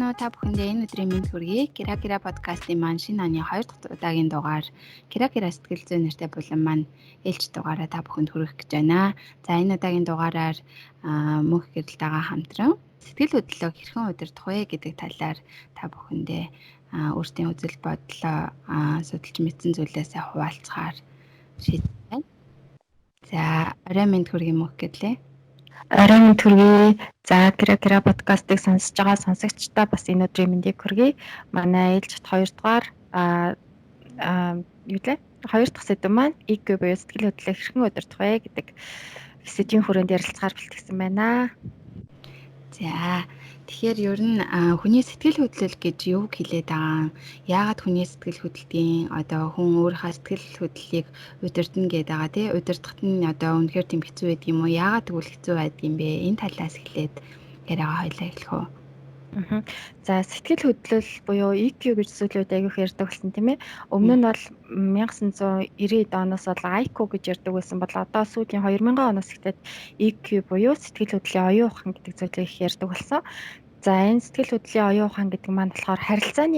Сайн уу та бүхэндээ энэ өдрийн мэнд хүргэе. Кира подкастын маань шинэ оны 2 дахь удаагийн дугаар Кира сэтгэл зүйн нэртэй булан маань ээлж дугаараа та бүхэнд хүргэх гэж байна. За энэ удаагийн дугаараар мөнх гэрэлтэйгээ хамтран сэтгэл хөдлөлөө хэрхэн удирдах вэ гэдэг талаар та бүхэндээ өөртөө үзэл бодлоо судалж мэдсэн зүйлээсээ хуваалцахаар шийдсэн байна. За орой мэнд хүргэе мөнх гэрлээ. Орой мэнд хүргэе. За Кира подкастыг сонсож байгаа сонсогчдаа бас энэ өдрийн мэндийг хүргэе. Манай ээлжид 2 дугаар хоёр дахь сэдв маань EQ буюу сэтгэл хөдлөлөө хэрхэн удирдах вэ гэдэг сэдвийн хүрээнд ярилцахаар бэлтгэсэн байна. За тэгэхээр ер нь хүний сэтгэл хөдлөл гэж юу хэлээд байгаа? Яагаад хүний сэтгэл хөдлөлийн хүн өөрийнхөө сэтгэл хөдлөлийг удирдна гэдэг байгаа тий? Удирдахт нь үнэхээр тийм хэцүү байдаг юм уу? Яагаад тэгвэл хэцүү байдаг юм бэ? Энэ талаас эхлээд яриагаа хоёлаа эхлэх үү? За сэтгэл хөдлөл буюу EQ гэж зүйлүүд аягүйх ярьдаг болсон тийм ээ. Өмнө нь бол 1990-ад оноос бол IQ гэж ярьдаг байсан бол одоо сүүлийн 2000 оноос эхлээд EQ буюу сэтгэл хөдлөлийн оюун ухаан гэдэг зүйлийг ярьдаг болсон. За энэ сэтгэл хөдлөлийн оюун ухаан гэдэг маань болохоор харилцааны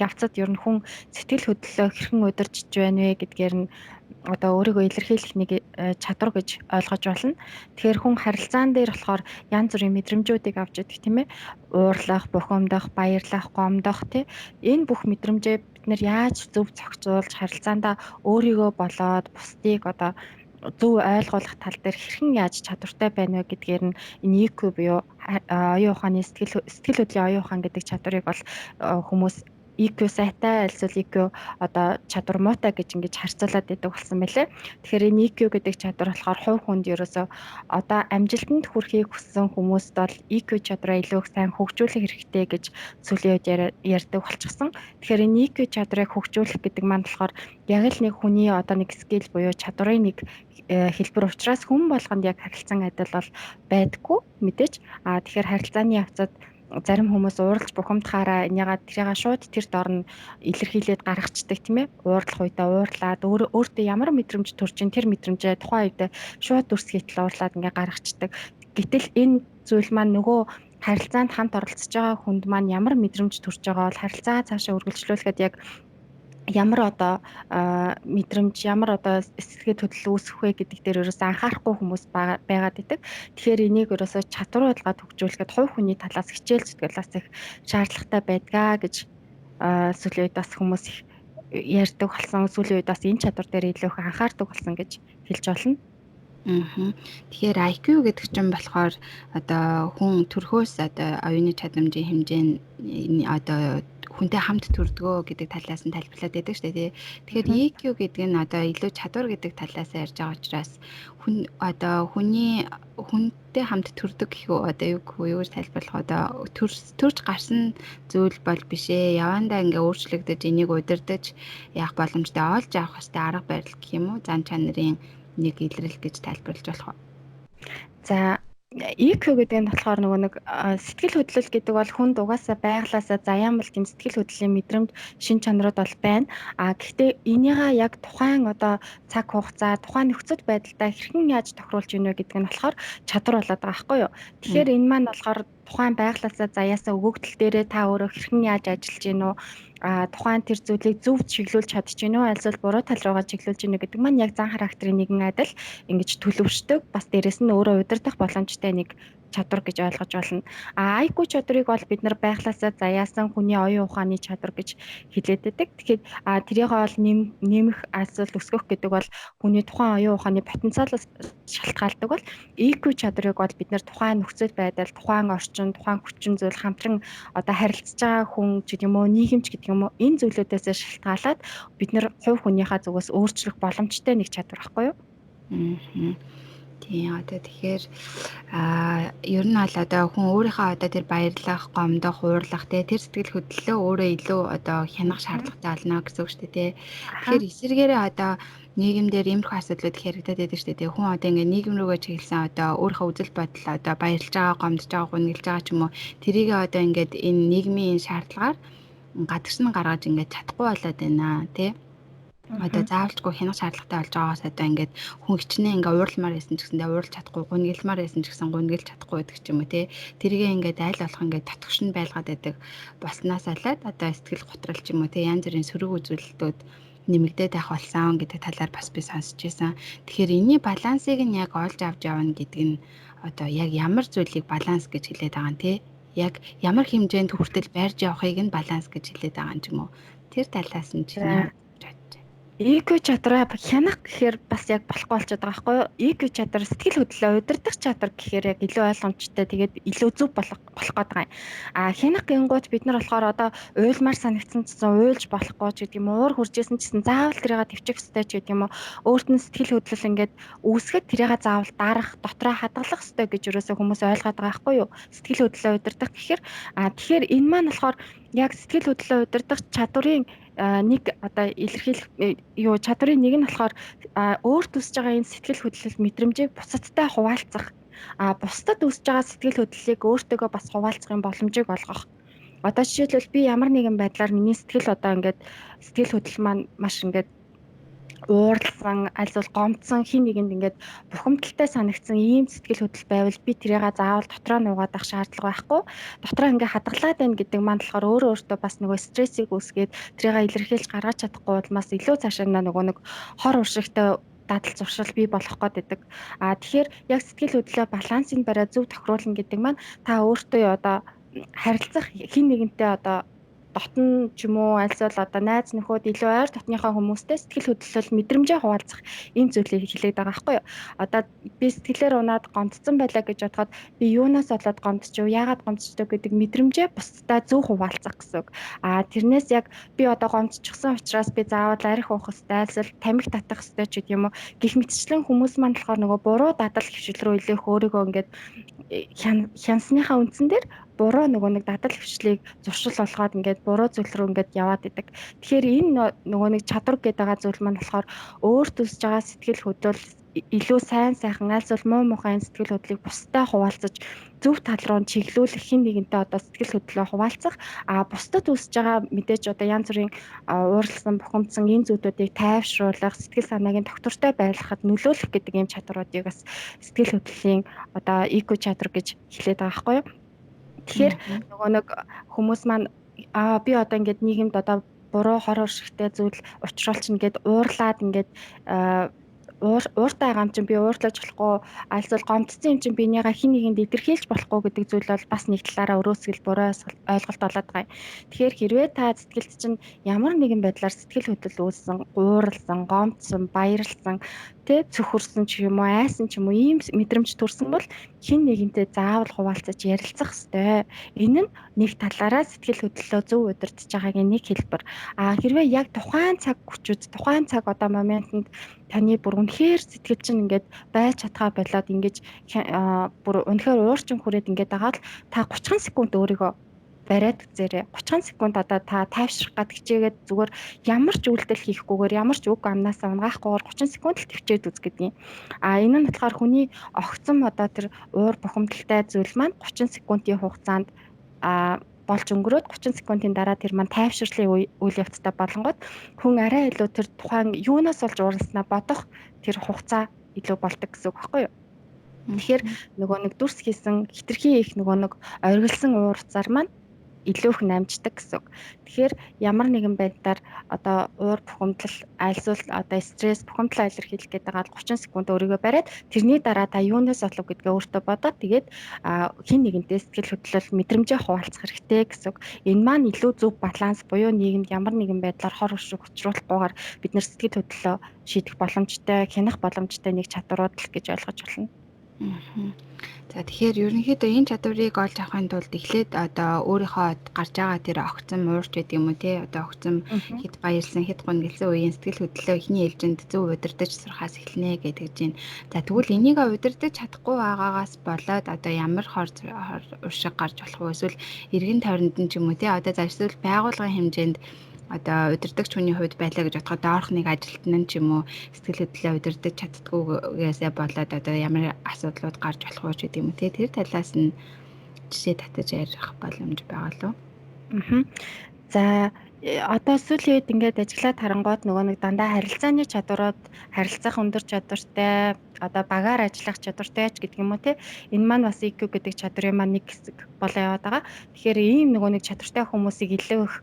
явцад ер нь хүн сэтгэл хөдлөлөө хэрхэн удирдах байна вэ гэдгээр нь өөрийгөө илэрхийлэх нэг чадвар гэж ойлгож болно. Тэгэхээр хүн харилцаан дээр болохоор янз бүрийн мэдрэмжүүдийг авч идэг тийм ээ. Уурлах, бухимдах, баярлах, гомдох тий. Энэ бүх мэдрэмжээ бид нэр яаж зөв зохицуулж харилцаандаа өөрийгөө болоод бусдыг зөв ойлгуулах тал дээр хэрхэн яаж чадвартай байна вэ гэдгээр нь энэ EQ буюу оюун ухааны сэтгэл хөдлөлийн оюун ухаан гэдэг чадварыг бол хүмүүс EQ сайтай альсвал EQ чадвар муутай гэж ингэж харьцуулаад байдаг болсон байлээ. Тэгэхээр энэ EQ гэдэг чадвар болохоор хувь хүнд ерөөсөө амжилтанд хүрэхийг хүссэн хүмүүст бол EQ чадвараа илүү сайн хөгжүүлэх хэрэгтэй гэж сүүлийн үед ярьдаг болчихсон. Тэгэхээр энэ EQ чадварыг хөгжүүлэх гэдэг маань болохоор яг л нэг хүний нэг скил буюу чадварын нэг хэлбэр учраас хүн болгонд яг харилцан адил бол байдаггүй мэдээж. Тэгэхээр харилцааны явцад зарим хүмүүс ууралж бухимдахаараа тэрийг шууд тэр дор нь илэрхийлээд гаргацдаг тийм ээ. Уурлах үедээ уурлаад өөртөө ямар мэдрэмж төрж ин тэр мэдрэмжээ тухайн үед шууд дүрсгийтэл уурлаад гаргацдаг. Гэтэл энэ зүйл маань нөгөө харилцаанд хамт оролцож байгаа хүнд маань ямар мэдрэмж төрж байгаа бол харилцаа цаашаа үргэлжлүүлэхэд яг ямар мэдрэмж ямар сэтгэл хөдлөл үүсэх вэ гэдэг дээр ерөөсөө анхаарахгүй хүмүүс байгаад идэг. Тэгэхээр энийг ерөөсөө чадвар болгоод хөгжүүлэхэд хувь хүний талаас хичээл зүтгэлээс их шаардлагатай байдгаа гэж сүүлийн үед бас хүмүүс их ярьдаг болсон. Сүүлийн үед бас энэ чадвар дээр илүү их анхаардаг болсон гэж хэлж болно. Тэгэхээр IQ гэдэг чинь болохоор хүн төрхөөс оюуны чадамжийн хэмжээ нь хүнтэй хамт төрдгөө гэдэг талаас нь тайлбарлаад байдаг шүү дээ. Тэгэхээр EQ гэдэг нь илүү чадвар гэдэг талаас нь ярьж байгаа учраас хүний хүнтэй хамт төрдөг гэхүү юугаар тайлбарлах төрж гарсан зүйл бол биш ээ. Явандаа өөрчлөгдөж энийг удирдах явах боломжтой олж авах хэвээр арга барил гэх юм уу? Зан чанарын нэг илрэл гэж тайлбарлаж болох уу? За EQ гэдэг нь болохоор нэг сэтгэл хөдлөл гэдэг бол хүнд угаасаа байглаасаа заяамал тийм сэтгэл хөдлөлийн мэдрэмж шин чанарууд бол байна. Гэхдээ энийгээ яг тухайн цаг хугацаа, тухайн нөхцөл байдалтай хэрхэн яаж тохируулж ийнэ гэдэг нь болохоор чадвар болоод байгаа байхгүй юу? Тэгэхээр энэ маань болохоор тухайн байглаасаа заяасаа өгөгдөл дээрээ та өөрөө хэрхэн яаж ажиллаж гинөө тухайн тэр зүйлийг зөв чиглүүлж чадж гинөө альсвал буруу тал руугаа чиглүүлж гинөө гэдэг маань яг зан характерын нэгэн адил ингэж төлөвшдөг. Бас дээрэс нь өөрөө удирдах боломжтой нэг чадвар гэж ойлгож болно. IQ чадварыг бол бид нар байглаасаа заяасан хүний оюун ухааны чадвар гэж хэлээд байдаг. Тэгэхээр тэрийг бол нэмэх альсвал өсгөх гэдэг бол хүний тухайн оюун ухааны потенциалаас шалтгаалдаг бол EQ чадварыг бол бид нар тухайн нөхцөл байдал, тухайн орчин, тухайн хүчин зүйл хамтран харилцаж байгаа хүн ч гэдэг юм уу, нийгэмч гэдэг юм уу, энэ зүйлүүдээс шалтгаалаад бид нар хувь хүнийхээ зүгээс өөрчлөх боломжтой нэг чадвар байхгүй юу? Тийм тэгэхээр ер нь бол хүн өөрийнхөө тэр баярлах, гомдох, уурлах тэр сэтгэл хөдлөлөө өөрөө илүү хянах шаардлагатай болно гэсэн үг шүү дээ. Тэгэхээр эсвэргээрээ нийгэмдэр иймэрхүү асуудлууд хэрэгдэт байдаг шүү дээ. Хүн ингээд нийгэм рүүгээ чиглэсэн өөрийнхөө үзэл бодол баярлж байгаа, гомдож байгаа, гүнгэлж байгаа ч юм уу тэрийг ингээд энэ нийгмийн шаардлагаар гадагш нь гаргаж ингээд чадахгүй болоод байна тий. Одоо заавалжгүй хянах шаардлагатай болж байгаагаас одоо ингээд хүн хичнээн ингээ уурламаар байсан ч гэсэндээ ууралж чадахгүй, гуниглмаар байсан ч гэсэн гуниглж чадахгүй байдаг ч юм уу те. Тэргээ ингээд айл болох ингээд татгшин байлгаад байдаг болсноос олоод одоо сэтгэл готрол ч юм уу те янз бүрийн сөрөг үзүүлэлтүүд нэмэгдээд байх болсон гэдэг талаар бас би сонсч байсан. Тэгэхээр энэний балансыг нь яг олж авч явна гэдэг нь одоо яг ямар зүйлийг баланс гэж хэлээд байгаа юм те. Яг ямар хэмжээнд хүртэл байрж явахыг нь баланс гэж хэлээд байгаа юм ч юм уу. Тэр талаас нь чинь EQ чадраа хянах гэхээр бас яг болохгүй болчиход байгаа байхгүй юу? EQ чадвар сэтгэл хөдлөлөө удирдах чадвар гэхээр яг илүү ойлгомжтой тэгээд илүү зөв болох гээд байгаа юм. Хянах гингууд бид нар болохоор одоо уйлмаар санагдсан ч гэсэн уйлж болохгүй ч гэдэг юм уу, уур хуржсэн ч гэсэн заавал тэрийг төвчих ёстой ч гэдэг юм уу. Өөрт нь сэтгэл хөдлөл ингээд үүсгэхэд тэрийг заавал дарах, дотроо хадгалах ёстой гэж ерөөсөө хүмүүс ойлгоод байгаа байхгүй юу? Сэтгэл хөдлөлөө удирдах гэхээр тэгэхээр энэ маань болохоор яг сэтгэл хөдлөлөө удирдах чадварын нэг одоо илэрхийлэх чадварын нэг нь болохоор өөрт үсэж байгаа энэ сэтгэл хөдлөл мэдрэмжийг бусадтай хуваалцах. Бусдад үсэж байгаа сэтгэл хөдлөлийг өөртөөгөө бас хуваалцахын боломжийг олгох. Одоо жишээлбэл би ямар нэгэн байдлаар миний сэтгэл одоо ингээд сэтгэл хөдлөл маань маш ингээд ууралсан, альзвал гомдсон хин нэгэнд ингээд бухимдалтай санагдсан ийм сэтгэл хөдлөл байвал би тэрийг заавал дотроо нугаад авах шаардлага байхгүй. Дотроо ингээд хадгалаад байна гэдэг маань болохоор өөртөө бас нөгөө стрессийг үүсгээд тэрийг илэрхийлж гаргаж чадахгүй бол бас илүү цаашаа нөгөө нэг хор уршигтай дадал зуршил бий болох гээд байдаг. Тэгэхээр яг сэтгэл хөдлөлөө балансыг бариад зөв тохируулна гэдэг маань та өөртөө одоо харилцах хин нэгэнтэй одоо дотн ч юм уу альсвал одоо найз нөхөд илүү ойр дотныхоо хүмүүстэй сэтгэл хөдлөл мэдрэмжээ хуваалцах ийм зүйлийг хэлээд байгаа байхгүй юу. Одоо би сэтгэлээр унаад гомдсон байлаа гэж бодоход би юунаас болоод гомдчих вэ? Яагаад гомдчихдаг гэдэг мэдрэмжээ бусдад зөв хуваалцах гэсэн үг. Тэрнээс яг би одоо гомдчихсан учраас би заавал арх уух хэрэгтэй, альсвал тамхи татах хэрэгтэй ч гэдэг юм уу. Гэх мэтчлэн хүмүүс маань болохоор нөгөө буруу дадал хвшил рүү илээх өөрийгөө ингээд хянсныхаа үндсэн дээр буруу нөгөө нэг дадал хвшлийг зуршил болгоод ингээд буруу зүйл рүү ингээд яваад идэг. Тэгэхээр энэ нөгөө нэг чадвар гэдэг байгаа зүйл маань болохоор өөрт үсэж байгаа сэтгэл хөдлөл илүү сайн сайхан альсвал муухай сэтгэл хөдлөлийг бусдад хуваалцаж зөв тал руу чиглүүлэх хин нэгэнтэй одоо сэтгэл хөдлөлөө хуваалцах бусдад үсэж байгаа мэдээж одоо янз бүрийн ууралсан бухимдсан энэ зүйлүүдийг тайвшруулах сэтгэл санааг нь доктортой байлгахад нөлөөлөх гэдэг ийм чадваруудыг бас сэтгэл хөдлөлийн одоо EQ чадвар гэж хэлээд байгаа байхгүй юу. Тэгэхээр нөгөө нэг хүмүүс маань би одоо ингээд нийгэмд одоо буруу хор уршигтай зүйл учруулчихна гэд уурлаад ингээд ууртай байгаа юм чинь би уурлаж болохгүй альсвал гомдсон юм чинь бинийгаа хин нэгэнд илэрхийлж болохгүй гэдэг зүйл бол бас нэг талаараа өрөөсгөл буруу ойлголт болоод байгаа юм. Тэгэхээр хэрвээ та сэтгэлд чинь ямар нэгэн байдлаар сэтгэл хөдлөл үүссэн, ууралсан, гомдсон, баярлсан, цөхөрсөн ч юм уу, айсан ч юм уу ийм мэдрэмж төрсөн бол хин нэгэнтэй заавал хуваалцаж ярилцах ёстой. Энэ нь нэг талаараа сэтгэл хөдлөлөө зөв удирдах байгаагийн нэг хэлбэр. Хэрвээ яг тухайн цаг хүчүүд, тухайн цаг одоо моментод таны бүр үнэхээр сэтгэл чинь ингээд байж чадхаа болоод ингэж бүр үнэхээр уурчин хүрээд ингээд байгаа л та 30 секунд өөрийгөө бариад үзээрэй. 30 секунд одоо та тайвшрах гад хичээгээд зүгээр ямар ч үйлдэл хийхгүйгээр ямар ч үг амнаасаа унгаахгүйгээр 30 секунд л төвчээд үз гэдгийг. Энэ нь болохоор хүний огцом одоо тэр уур бухимдалтай зүйл маань 30 секундын хугацаанд болж өнгөрөөд 30 секундын дараа тэр маань тайвширлын үйл явцтай болонгод хүн арай илүү тэр тухайн юунаас олж ууралснаа бодох тэр хугацаа илүү болдог гэсэн үг байхгүй юу? Тэгэхээр нөгөө нэг дүрс хийсэн хитрхи их нөгөө нэг оргилсан уурцаар маань илүү их намждаг гэсэн үг. Тэгэхээр ямар нэгэн байдлаар одоо уур бухимдал альсвал одоо стресс бухимдал илэрхийлэх гэдэг байгаа 30 секунд өөрийгөө бариад тэрний дараа та юунаас болов гэдгээ өөртөө бодоод тэгээд хин нэгэнтэй сэтгэл хөдлөл мэдрэмжээ хуваалцах хэрэгтэй гэсэн үг. Энэ маань илүү зөв баланс буюу нийгэмд ямар нэгэн байдлаар хор уршиг учруулахгүйгээр бид нэр сэтгэл хөдлөлөө шийдэх боломжтой, хянах боломжтой нэг чадварууд л гэж ойлгож байна. За тэгэхээр ерөнхийдөө энэ чадварыг олж авахын тулд эхлээд одоо өөрийнхөө гарч байгаа тэр огцом уурч гэдэг юм уу те одоо огцом хэд баярлсан хэд гонглсон үеийн сэтгэл хөдлөлөө эхний ээлжинд зөв удирдах сурахаас эхэлнэ гэдэг чинь. За тэгвэл энийг удирдах чадахгүй байгаагаас болоод одоо ямар хор уршиг гарч болох вэ? Эсвэл эргэн тойронд нь ч юм уу те одоо зарцуул байгууллагын хэмжээнд одоо удирдагч хүний хувьд байлаа гэж бодоход доорх нэг ажилтан нь ч юм уу сэтгэл хөдлөлөө удирдах чаддгүйгээсээ болоод одоо ямар асуудлууд гарч болох вэ гэдэг юм те тэр талаас нь жишээ татаж ярих боломж байгаа лу. За Одоо сүүлийн үед ингээд ажиллаад харангуут нөгөө нэг дандаа харилцааны чадварууд харилцах өндөр чадвартай одоо багаар ажиллах чадвартай ч гэдэг юм уу те энэ маань бас EQ гэдэг чадрын маань нэг хэсэг болоо яваад байгаа. Тэгэхээр ийм нөгөө нэг чадвартай хүмүүсийг илүү их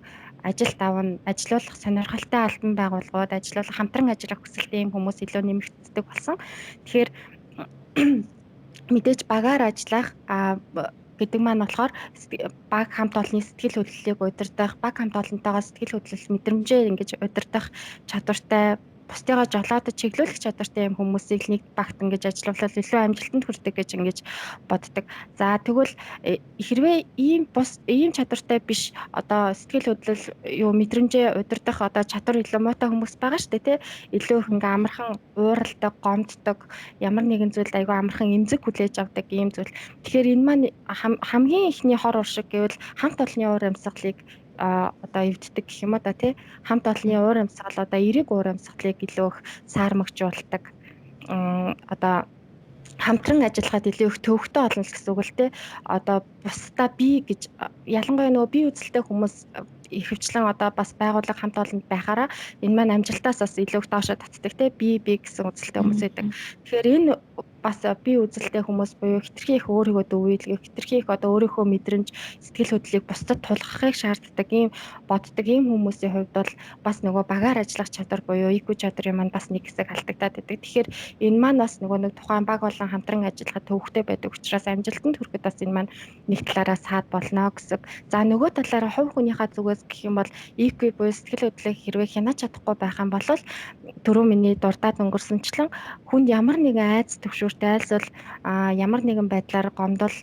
ажилд авна, ажилуулах сонирхолтой албан байгууллагууд, ажилуулах хамтран ажиллах хүсэлтэй ийм хүмүүс илүү нэмэгддэг болсон. Тэгэхээр мэдээж багаар ажиллах гэдэг маань болохоор баг хамт олонний сэтгэл хөдлөлийг удирдах, баг хамт олонтойгоо сэтгэл хөдлөл мэдрэмжээ ингэж удирдах чадвартай бусдыгаа жолоодож чиглүүлэх чадвартай юм хүмүүсийг нэг багт ингэж ажиллавал илүү амжилтанд хүрдэг гэж ингэж боддог. За тэгвэл хэрвээ ийм чадвартай биш одоо сэтгэл хөдлөл юу мэдрэмжээ удирдах одоо чадвар илүү муутай хүмүүс байгаа шүү дээ тий. Илүү их ингээ амархан ууралдаг, гомддог, ямар нэгэн зүйлд айгүй амархан эмзэг хүлээж авдаг ийм зүйл. Тэгэхээр энэ маань хамгийн ихний хор уршиг гэвэл хамт олонний уур амьсгалыг одоо эвддэг гэх юм да тий хамт олонний уур амьсгал одоо эерэг уур амьсгалыг илүү их саармагжуулдаг одоо хамтран ажиллахад илүү их төвөгтэй олно гэсэн үг л тий одоо бусдаа би гэж ялангуяа нөгөө би үзэлтэй хүмүүс ихэвчлэн одоо бас байгууллага хамт олонд байхаараа энэ маань амжилтаас бас илүү их доошо татдаг тий би гэсэн үзэлтэй хүмүүс байдаг. Тэгэхээр энэ бас би үзэлтэй хүмүүс буюу хитрхи их өөрийгөө дөвөөлгөх, хитрхи их одоо өөрийнхөө мэдрэмж, сэтгэл хөдлөлийг бусдад тулгахыг шаарддаг ийм боддог ийм хүмүүсийн хувьд бол бас нөгөө багаар ажиллах чадвар буюу EQ чадрын маань бас нэг хэсэг алдагдаад байдаг. Тэгэхээр энэ маань бас нөгөө нэг тухайн баг болон хамтран ажиллахад төвөгтэй байдаг учраас амжилтанд хүрэхэд бас энэ маань нэг талаараа саад болно гэсэн. За нөгөө талаараа хувь хүнийхээ зүгээс гэх юм бол EQ буюу сэтгэл хөдлөлийг хэрвээ хянаж чадахгүй байх юм бол түрүү миний дурдаад өнгөрсөнчлэн хүнд ямар нэгэн айц төвшөртэй айлсвал ямар нэгэн байдлаар гомдол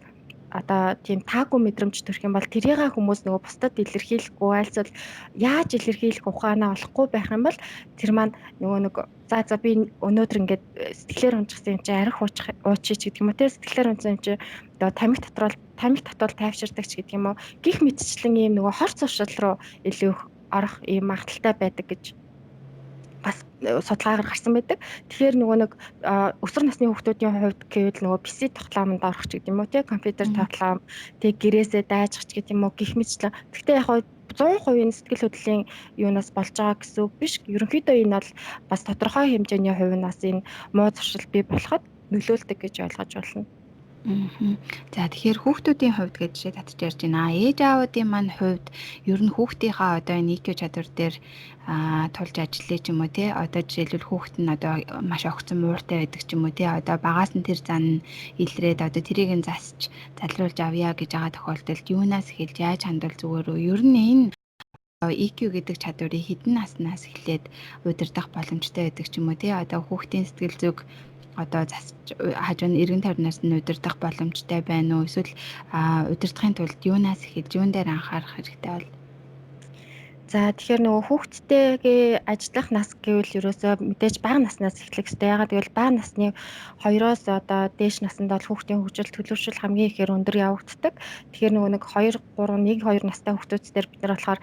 одоо тийм таагүй мэдрэмж төрөх юм бол тэрийг хүмүүс нөгөө бусдад илэрхийлэхгүй айлсвал яаж илэрхийлэх ухаанаа олохгүй байх юм бол тэр маань нөгөө нэг за би өнөөдөр ингээд сэтгэлээр унжсан юм чи арих уучиж гэдэг юм уу те сэтгэлээр унжсан юм чи одоо тамхи татвал тайвширдаг ч гэдэг юм уу гих мэтчлэн ийм нөгөө хор цовшил руу илүү их орох ийм магадaltaй байдаг гэж бас судалгаагаар гарсан байдаг. Тэгэхээр нөгөө нэг өсвөр насны хүүхдүүдийн хувьд гэвэл нөгөө PC тоглоомонд орох ч гэдэг юм уу тий компьютер тоглоом тий гэрээсээ дайжчих ч гэдэг юм уу гих мэтчлэн. Гэхдээ яг 100% сэтгэл хөдлөлийн юунаас болж байгаа гэсэн үг биш. Ерөнхийдөө энэ бол бас тодорхой хэмжээний хувь нас энэ муу зуршил бий болоход нөлөөлдөг гэж ойлгож болно. За тэгэхээр хүүхдүүдийн хувьд гэж жишээ татж ярьж байна. Ээж аавуудын маань хувьд ер нь хүүхдийнхаа одоо энэ EQ чадвар дээр тулж ажиллая ч юм уу тий одоо жишээлбэл хүүхэд нь одоо маш огцон мууртай байдаг ч юм уу тий одоо багаас нь тэр зан илрээд одоо тэрийг нь засч залруулж авъя гэж байгаа тохиолдолд юунаас эхэлж яаж хандвал зүгээр үү? Ер нь энэ EQ гэдэг чадварыг хэдэн наснаас эхлээд удирдах боломжтой байдаг ч юм уу тий одоо хүүхдийн сэтгэл зүг одоо засч хажуу нь эргэн тойрноос нь удирдах боломжтой байна уу? Эсвэл удирдахын тулд юунаас эхэлж юун дээр анхаарах хэрэгтэй бол? За тэгэхээр нөгөө хүүхдтэйгээ ажиллах нас гэвэл ерөөсөө мэдээж бага наснаас эхлэх хэрэгтэй. Ягаад гэвэл бага насны 2-оос одоо дээш наснд бол хүүхдийн хөгжил төлөвшил хамгийн ихээр өндөр явагддаг. Тэгэхээр нөгөө нэг 2, 3, 1, 2 настай хүүхдүүдээр бид нар болохоор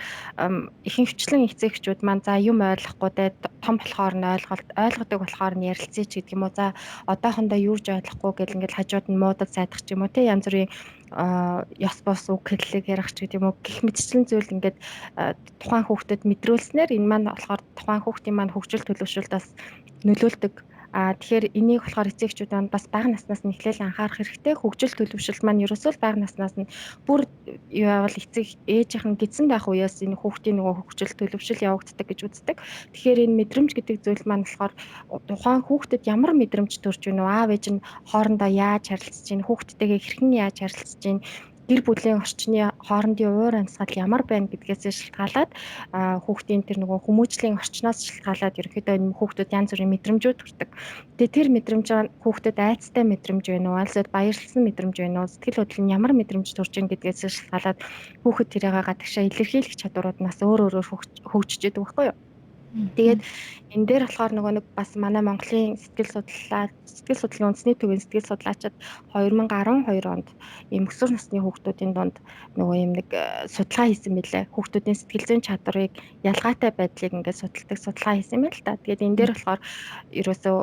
ихэнхвчлэн эцэгчүүд маань за юм ойлгохгүй те том болохоор нь ойлгодог болохоор нь ярилцъя ч гэдэг юм уу. За одоохондоо юурж ойлгохгүй гэл ингээл хажууд нь муудад сайдах ч юм уу те янз бүрийн ёс бос үг хэллэг ярих ч гэдэг юм уу. Гэх мэтчлэн зүйл ингээд тухайн хүүхдэд мэдрүүлснээр энэ маань болохоор тухайн хүүхдийн маань хөгжил төлөвшөлд бас нөлөөлдөг. Тэгэхээр энийг болохоор эцэгчүүд маань бас бага наснаас нь эхлээл анхаарах хэрэгтэй. Хөгжил төлөвшөлт маань ерөөсөө л бага наснаас нь бүр яавал эцэг ээжийнх нь гидсэн байх үеэс энэ хүүхдийн нөгөө хөгжил төлөвшил явагддаг гэж үздэг. Тэгэхээр энэ мэдрэмж гэдэг зүйл маань болохоор тухайн хүүхдэд ямар мэдрэмж төрж байна вэ? Аав ээж нь хоорондоо яаж харилцаж байна? Хүүхдтэйгээ хэрхэн яаж харилцаж байна? Гэр бүлийн орчны хоорондын уур амьсгал ямар байна гэдгээс шалтгаалаад хүүхдийн тэр нөгөө хүмүүжлийн орчноос шалтгаалаад ерөнхийдөө энэ хүүхдүүд янз бүрийн мэдрэмжүүд төрдөг. Тэгээ тэр мэдрэмж хүүхдэд айцтай мэдрэмж байна уу, альсад баярлсан мэдрэмж байна уу, сэтгэл хөдлөл нь ямар мэдрэмж төрж байна гэдгээс шалтгаалаад хүүхэд тэрийг гадагшаа илэрхийлэх чадварууд нас өөр өөрөөр хөгжиж идэг байхгүй юу? Тэгээд энэ дээр болохоор нөгөө нэг бас манай Монголын сэтгэл судлалын үндэсний төвийн сэтгэл судлаачид 2012 онд ийм өсвөр насны хүүхдүүдийн дунд нөгөө ийм нэг судалгаа хийсэн мэлээ. Хүүхдүүдийн сэтгэл зүйн чадварыг ялгаатай байдлыг ингээд судалдаг судалгаа хийсэн юм л та. Тэгээд энэ дээр болохоор ерөөсөө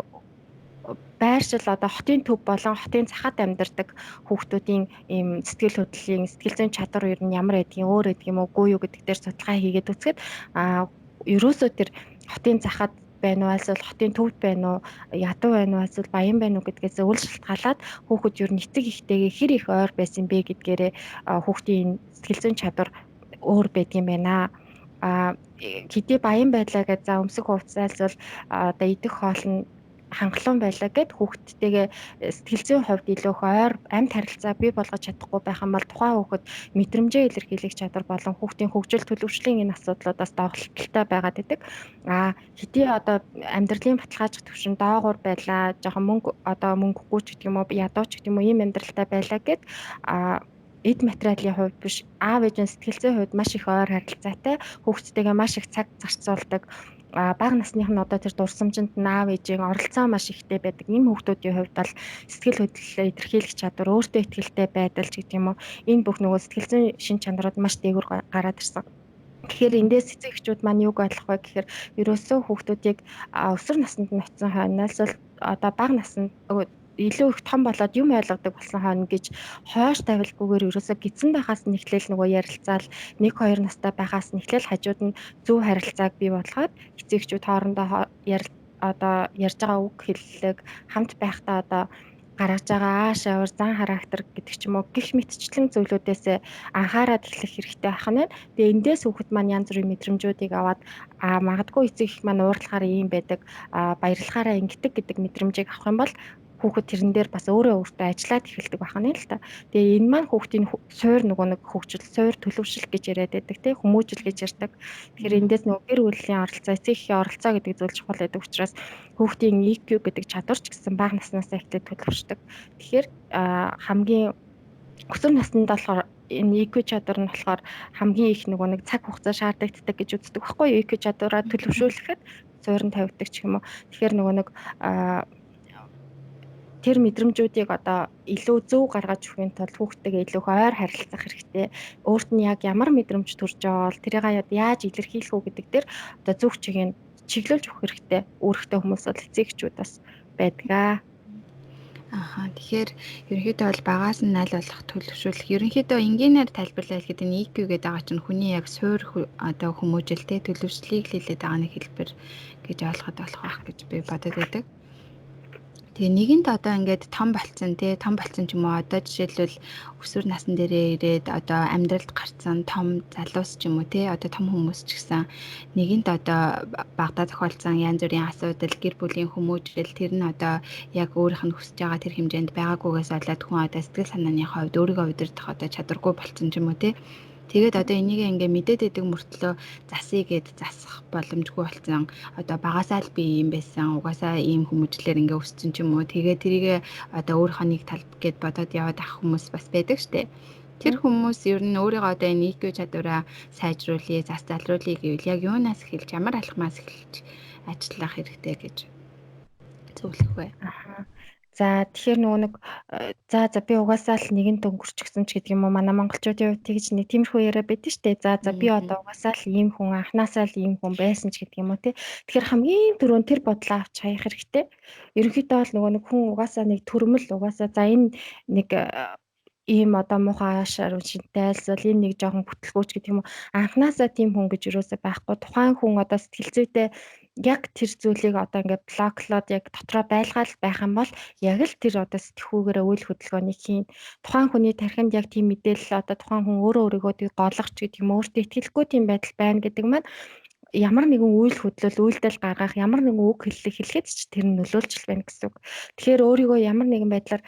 байршил одоо хотын төв болон хотын захад амьдардаг хүүхдүүдийн ийм сэтгэл хөдлөлийн сэтгэл зүйн чадвар ер нь ямар байдгийг өөр гэдэг юм уугүй юу гэдэг дээр судалгаа хийгээд үзэхэд ерөөсөө тэр хотын захад байна уу эсвэл хотын төвд байна уу ядуу байна уу эсвэл баян байна уу гэдгээс үл шалтгаалаад хүүхэд ер нь эцэг ихтэйгээ хэр их ойр байсан бэ гэдгээрээ хүүхдийн сэтгэл зүйн чадвар өөр байдгийм байна. Хэдий баян байлаа гэж за өмсөх хувцас эсвэл одоо идэх хоол нь хангалуун байлаа гэд хүүхдтэйгээ сэтгэл зүйн хувьд илүү их ойр амьд харилцаа бий болгож чадахгүй байх юм бол тухайн хүүхэд мэдрэмжээ илэрхийлэх чадвар болон хүүхдийн хөгжил төлөвшлийн энэ асуудлуудаас доголдолтой байгаад идэг. Хэдий одоо амьдралын баталгаажих түвшин доогуур байлаа, жоохон мөнгөгүй ч гэдэг юм уу, ядуу ч гэдэг юм уу ийм амьдралтай байлаа гэд эд материалын хувьд биш аав ээжийн сэтгэл зүйн хувьд маш их ойр харилцаатай хүүхдтэйгээ маш их цаг зарцуулдаг. Бага насных нь одоо тэр дурсамжинд нь аав ээжийн оролцоо маш ихтэй байдаг. Ийм хүүхдүүдийн хувьд бол сэтгэл хөдлөлөө илэрхийлэх чадвар, өөртөө ихтэй байдал ч гэдэг юм уу. Энэ бүх нөгөө сэтгэл зүйн шин чанарууд маш дээгүүр гараад ирсэн. Тэгэхээр эндээс эцэг эхчүүд маань юуг ойлгох вэ гэхээр ерөөсөө хүүхдүүдийг өсвөр наснд нь очисон хойноос л одоо бага наснд илүү их том болоод юм ойлгодог болсон хойно гэж хойш тавилгүйгээр ерөөсөө гидсэн байхаас нь эхлээл нөгөө ярилцаал 1-2 настай байхаас нь эхлээл хажууд нь зөв харилцааг бий болгоод эцэгчүүд хоорондоо одоо ярьж байгаа үг хэллэг хамт байхдаа одоо гаргаж байгаа ааш аваар зан характер гэдэг ч юм уу гих мэтчлэн зүйлүүдээс анхаарал эхлэх хэрэгтэй байх нь. Тэгээ эндээс хүүхэд маань янз бүрийн мэдрэмжүүдийг аваад магадгүй эцэг их маань уурлахаараа ийм байдаг баярлахаараа ингэдэг гэдэг мэдрэмжийг авах юм бол хүүхэд тэрэн дээр бас өөртөө ажиллаад эхэлдэг байна л та. Тэгээ энэ маань хүүхдийн суур нөгөө нэг хөгжил, суур төлөвшил гэж яриад байдаг тий хүмүүжил гэж ярьдаг. Тэгэхээр эндээс нөгөө гэр бүлийн оролцоо, эцэг эхийн оролцоо гэдэг зүйл чухал байдаг учраас хүүхдийн EQ гэдэг чадвар ч гэсэн бага наснаас эхлээд төлөвшдөг. Тэгэхээр хамгийн өсвөр наснд болохоор энэ EQ чадвар нь болохоор хамгийн их нөгөө нэг цаг хугацаа шаардлагатай гэж үздэг байхгүй юу? EQ чадвараа төлөвшүүлэхэд суурин тавьдаг ч юм уу. Тэгэхээр нөгөө нэг тэр мэдрэмжүүдийг одоо илүү зөв гаргаж өгөхийн тулд хүүхдтэйгээ илүү их ойр харилцах хэрэгтэй. Өөрт нь яг ямар мэдрэмж төрж байгаа бол тэрийг яаж илэрхийлэх үү гэдэг дээр одоо зөв чигийг чиглүүлж өгөх хэрэгтэй. Өөртөө хүмүүс бол эцэгчүүд бас байдаг. Тэгэхээр ерөнхийдөө бол багаас нь аль болох төлөвшүүлэх. Ерөнхийдөө энгийнээр тайлбарлаад гэдэг нь EQ гэдэг байгаа чинь хүний яг суур одоо хүмүүжилтэй төлөвшлийг хэлээд байгаа нэг хэлбэр гэж ойлгоход болох байх гэж би бодод байдаг. Тэгээ нэгэнт одоо ингээд том болцсон тий том болцсон ч юм уу одоо жишээлбэл өсвөр насн дээрээ ирээд одоо амьдралд гарсан том залуус ч юм уу тий одоо том хүмүүс ч гэсэн нэгэнт одоо багада тохиолдсон янз бүрийн асуудал гэр бүлийн хүмүүжил тэр нь одоо яг өөрийнх нь хүсэж байгаа тэр хэмжээнд байгаагүйгээс болоод хүн одоо сэтгэл санааны хувьд өөрийгөө удирдах одоо чадваргүй болцсон ч юм уу тий тэгээд одоо энийг ингээ мэдээд байдаг мөртлөө засъя гэд засах боломжгүй болсон. Одоо багасаа л би юм байсан. Угаасаа ийм хүмүүжлэр ингээ өссөн ч юм уу. Тэгээд тэрийг одоо өөрийнхөө нэг тал гэд бодоод яваад ах хүмүүс бас байдаг штэ. Тэр хүмүүс ер нь өөрийгөө одоо энэ EQ чадвараа сайжруулъя, зас залруулъя гэвэл яг юунаас эхэлж, ямар алхмаас эхэлж ажиллах хэрэгтэй гэж зөвлөх вэ? За тэгэхээр нөгөө нэг за би угаасаа л нэгэн өнгөрчихсөн ч гэдэг юм уу манай монголчуудын хувьд тэгж нэг тиймэрхүү яриа байдаг шүү дээ. За би одоо угаасаа л ийм хүн анханасаа л ийм хүн байсан ч гэдэг юм уу тий. Тэгэхээр хамгийн түрүүнд тэр бодлоо авч хаях хэрэгтэй. Ерөнхийдөө бол нөгөө нэг хүн угаасаа нэг төрмөл угаасаа за энэ нэг ийм одоо муухай ашаар шинтэй айлсвал энэ нэг жоохон бүтлгүүч гэдэг юм уу анханасаа тийм хүн гэж юусаа байхгүй тухайн хүн одоо сэтгэл зүйтэй яг тэр зүйлийг одоо ингээд блоклоод яг дотроо байлгаал байх юм бол яг л тэр одоо сэтгхүүгээрээ үйл хөдөлгөөнийг хийн тухайн хүний тархинд яг тийм мэдээлэл одоо тухайн хүн өөрөө өөрийгөө тийг голгоч гэдэг юм өөртөө итгэлгүй тийм байдал байна гэдэг маань ямар нэгэн үйл хөдлөл үйлдэл гаргах ямар нэгэн үг хэллэхэд ч тэр нь нөлөөлж байна гэсэн үг. Тэгэхээр өөрийгөө ямар нэгэн байдлаар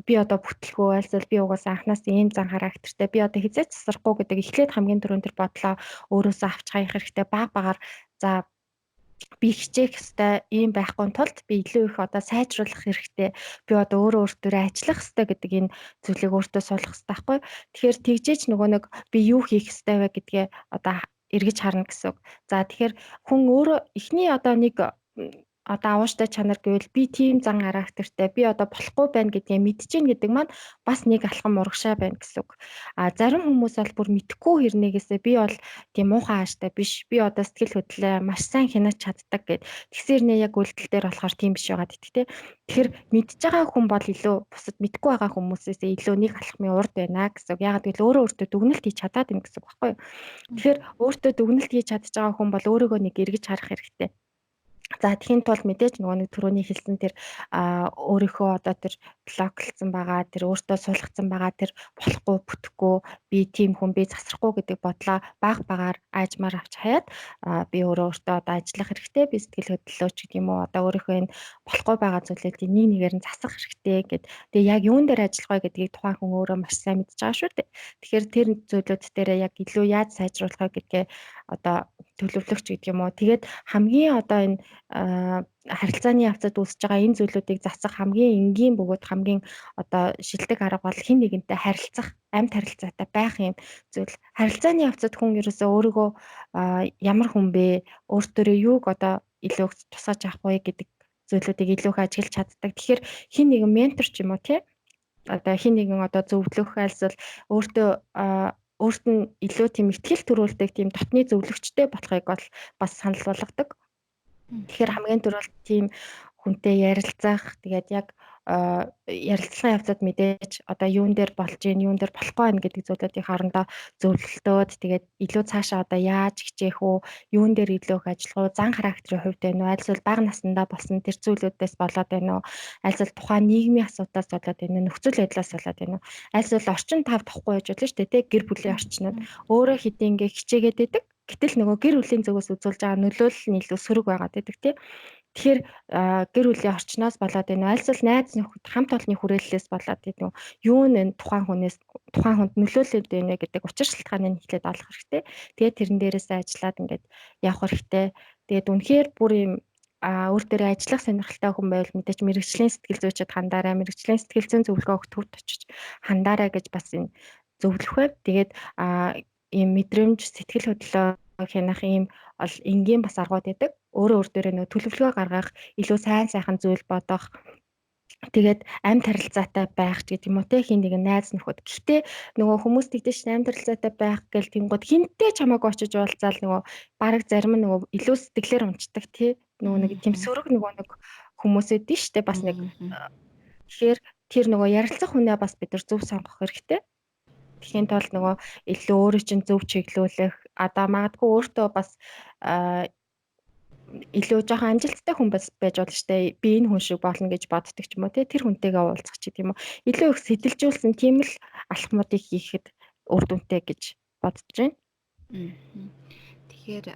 би одоо бүтлгөө айлсвал би угаасаа анханаас ийм зан характертай би одоо хизээч засрахгүй гэдэг эхлээд хамгийн түрүүнд тэр бодлоо өөрөөсөө авч хаях хэрэгтэй багаар за би хичээх хэвээр ийм байхгүй тулд би илүү их одоо сайжруулах хэрэгтэй би одоо өөртөө ажиллах хэрэгтэй гэдэг энэ зүйлийг өөртөө суулгах хэрэгтэй байхгүй. Тэгэхээр тэгжээч нөгөө нэг би юу хийх хэрэгтэй вэ гэдгээ одоо эргэж харна гэсэн үг. За тэгэхээр хүн өөрөө эхний одоо нэг одоо авууштай чанар гэвэл би тийм зан характертай, би одоо болохгүй байна гэдгийг мэдчихээн гэдэг маань бас нэг алхам урагшаа байна гэсэн үг. Зарим хүмүүс бол бүр мэдхгүй хэрнээгээсээ би бол тийм муухай ааштай биш. Би одоо сэтгэл хөдлөлөө маш сайн хянаж чаддаг гэд. Тэгсэр нэ яг үйлдэл дээр болохоор тийм биш байгаа гэдэг те. Тэгэхээр мэдж байгаа хүн бол илүү бусад мэдхгүй байгаа хүмүүсээс илүү нэг алхмын урд байна гэсэн үг. Ягаад гэвэл өөрөө өөртөө дүгнэлт хийж чадаад байна гэсэн үг байхгүй юу? Тэгэхээр өөртөө дүгнэлт хийж чадж байгаа хүн бол өөрийгөө нэг эргэж харах хэрэгтэй. За тэгхийн тулд мэдээж нөгөө нэг түрүүний хэлсэн тэр өөрийнхөө одоо тэр блоклцсан байгаа, тэр өөртөө суулгацсан байгаа тэр болохгүй, бүтэхгүй, би тийм хүн, би засрахгүй гэдэг бодлоо баг багаар аажмаар авч хаяад би өөртөө одоо ажиллах хэрэгтэй, би сэтгэл хөдлөлөөч гэдэг юм уу, одоо өөрийнхөө энэ болохгүй байгаа зүйлүүдийг нэг нэгээр нь засах хэрэгтэй гэд. Тэгээ яг юун дээр ажиллах вэ гэдгийг тухайн хүн өөрөө маш сайн мэдж байгаа шүү дээ. Тэгэхээр тэр зүйлүүд дээр яг илүү яаж сайжруулах вэ гэдгээ одоо төлөвлөгч гэдэг юм уу. Тэгээд хамгийн одоо энэ харилцааны явцад үүсэж байгаа энэ зүйлүүдийг засах хамгийн энгийн бөгөөд хамгийн одоо шилдэг арга бол хэн нэгэнтэй харилцах, амьд харилцаатай байх юм зүйл. Харилцааны явцад хүн ерөөсөө өөрийгөө ямар хүн бэ? Өөртөө юуг одоо илүү тусгаж авах вэ гэдэг зүйлүүдийг илүү их ажиглаж чаддаг. Тэгэхээр хэн нэгэн ментор ч юм уу тий? Одоо хэн нэгэн одоо зөвлөх айлсвал өөртөө өөрт нь илүү тийм ихтгэл төрүүлдэг тийм дотны зөвлөгчтэй болохыг бол бас санал болгодог. Тэгэхээр хамгийн түрүүнд тийм хүнтэй ярилцах, тэгээд яг ярилцлагын явцад мэдээж одоо юун дээр болж гин, юун дээр болохгүй байна гэдэг зүйлүүдийн хоорондоо зөвлөлтөөд тэгээд илүү цаашаа одоо яаж хичээх үү, юун дээр илүү их ажиллах уу, зан характерын хувьд байна уу, альсвал бага насндаа болсон тэр зүйлүүдээс болоод байна уу, альсвал тухайн нийгмийн асуудлаас болоод байна уу, нөхцөл байдлаас болоод байна уу, альсвал орчин тав тохгүй байж болно шүү дээ, гэр бүлийн орчнод өөрөө хэдийн ингээ хичээгээд байдаг. Гэтэл нөгөө гэр бүлийн зүгээс үзүүлж байгаа нөлөөлөл нь илүү сөрөг байгаа гэдэг тийм. Тэгэхээр гэр бүлийн орчноос болоод энэ альсвал найз нөхөд хамт олонны хүрээллээс болоод энэ юу нэ тухайн хүнд нөлөөлөд байна гэдэг учир шалтгааныг хэлээд олох хэрэгтэй. Тэгээд тэрэн дээрээсээ ажиллаад ингээд явах хэрэгтэй. Тэгээд үнэхээр бүр юм өөр дээрээ ажиллах сонирхолтой хүн байвал мэдээж мэрэгжлийн сэтгэл зүйчэд хандаарай, мэрэгжлийн сэтгэл зүйн зөвлөгөө өгөх төвд очиж хандаарай гэж бас энэ зөвлөх байв. Тэгээд ийм мэдрэмж сэтгэл хөдлөлөө хянах ийм бол энгийн бас аргууд байдаг. Өөр дээрээ нөө төлөвлөгөө гаргах, илүү сайхан зүйл бодох, тэгээд амьд харилцаатай байх ч гэдэг юм уу те хин нэг найз нөхөд. Гэхдээ нөгөө хүмүүс тэгдэж амьд харилцаатай байх гэл тэнгууд хинтээ чамаагүй очиж уулзаал нөгөө бараг зарим нь нөгөө илүү сэтгэлээр унцдаг тий. Нөгөө нэг тийм сөрөг нөгөө нэг хүмүүсэд нь штэ бас нэг. Тэгэхээр тэр нөгөө ярилцах хүнээ бас бид нар зөв сонгох хэрэгтэй. Тэхийн тулд нөгөө илүү өөрөө чинь зөв чиглүүлэх одоо магадгүй өөртөө бас илүү жоохон амжилттай хүн байж болно штэ. Би энэ хүн шиг болно гэж боддог ч юм уу тий. Тэр хүнтэйгээ уулзах ч гэдэг юм уу. Илүү их сэтэлжүүлсэн тийм л алхмуудыг хийхэд үр дүнтэй гэж бодож байна. Тэгэхээр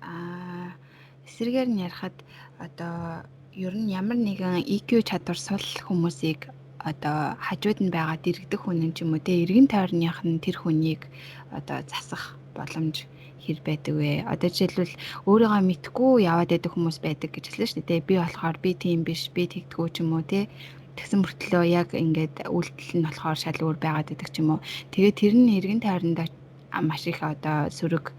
эсрэгээр нь ярихад одоо ер нь ямар нэгэн EQ чадвар сул хүмүүсийг одоо хажууд нь байгаа дэрэгдэх хүн ч юм уу те эргэн тойрных нь тэр хүнийг одоо засах боломж хэр байдаг вэ? Одоо жишээлбэл өөрийгөө мэдгүй яваад байдаг хүмүүс байдаг гэж хэлсэн шүү дээ. Би болохоор би тийм биш, би тэгдэггүй ч юм уу те. Тэгсэн мөртлөө яг ингээд үйлдэл нь болохоор шал өөр байгаад байдаг ч юм уу. Тэгээд тэр нь эргэн тойрондоо маш их одоо сөрөг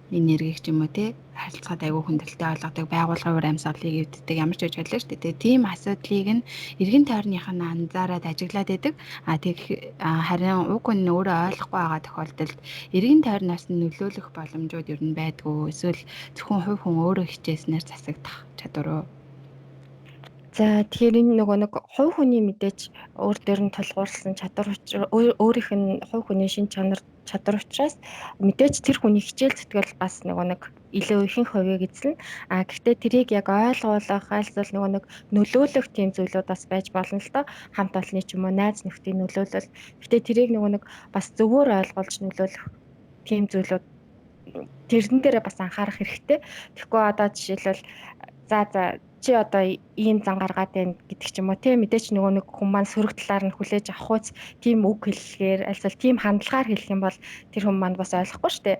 энергийг ч юм уу те харилцаад айгүй хүндрэлтэй болгодог байгууллагын үр амьсгалыг өвддөг ямар ч үж байлаа шүү дээ. Тийм асуудлыг нь эргэн тойрных нь анзаараад ажиглаад байдаг. Харин уг нь өөрөө ойлгохгүй байгаа тохиолдолд эргэн тойрноос нь нөлөөлөх боломжууд ер нь байдгүй. Эсвэл зөвхөн хувь хүн өөрөө хичээснээр засагдах чадвар уу? За тэгэхээр энэ нөгөө нэг хувь хүний мэдээж өөр дээр нь тулгуурласан чадвар өөрийнх нь хувь хүний шин чадвар учраас мэдээж тэр хүний хичээл зүтгэл бас нөгөө нэг илүү ихэнх хувийг эзэлнэ. Гэхдээ тэрийг яг ойлгуулах, айлсвал нөгөө нэг нөлөөлөх тийм зүйлүүд бас байж болно л доо. Хамт олонны ч юм уу найз нөхдийн нөлөөлөл. Гэхдээ тэрийг нөгөө нэг бас зөвөр ойлгуулж нөлөөлөх тийм зүйлүүд тэрэн дээрээ бас анхаарах хэрэгтэй. Тэгэхгүй одоо жишээлбэл за чи одоо ийм зан гаргаад байна гэдэг ч юм уу тийм мэдээч нөгөө нэг хүн маань сөрөг талаар нь хүлээж авах үз тийм үг хэллэхээр альсвал тийм хандлагаар хэлэх юм бол тэр хүн маань бас ойлгохгүй шүү дээ.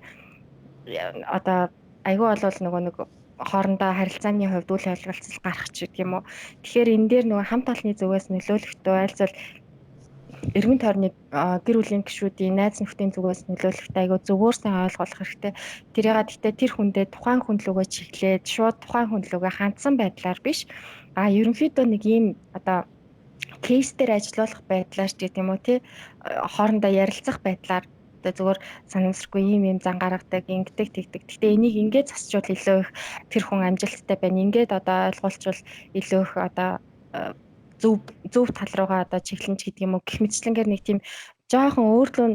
Одоо айгүй болвол нөгөө нэг хоорондоо харилцааны хувьд үл ойлголцол гарах ч гэдэг юм уу. Тэгэхээр энэ дээр нөгөө хамт олонны зүгээс нөлөөлөхдөө альсвал эргэн тойрны гэр бүлийн гишүүдийн найз нөхдийн зүгээс нөлөөлөхтэй айгүй зөвөөрсөн ойлгох хэрэгтэй. Тэрийгээ гэхдээ тэр хүндээ тухайн хүн лүгээ чиглээд шууд тухайн хүн лүгээ хандсан байдлаар биш ерөнхийдөө нэг ийм одоо кейс дээр ажиллах байдлаар ч гэдэг юм уу тий хоорондоо ярилцах байдлаар одоо зүгээр санамсаргүй ийм зан гаргадаг, ингэдэг тэгдэг. Гэхдээ энийг ингээд засчвал илүү их тэр хүн амжилттай байна. Ингээд одоо ойлгуулчвал илүү их одоо зөв тал руугаа одоо чиглэн ч гэдэг юм уу. Гэх мэтчлэнгээр нэг тийм жоохон өөрлөө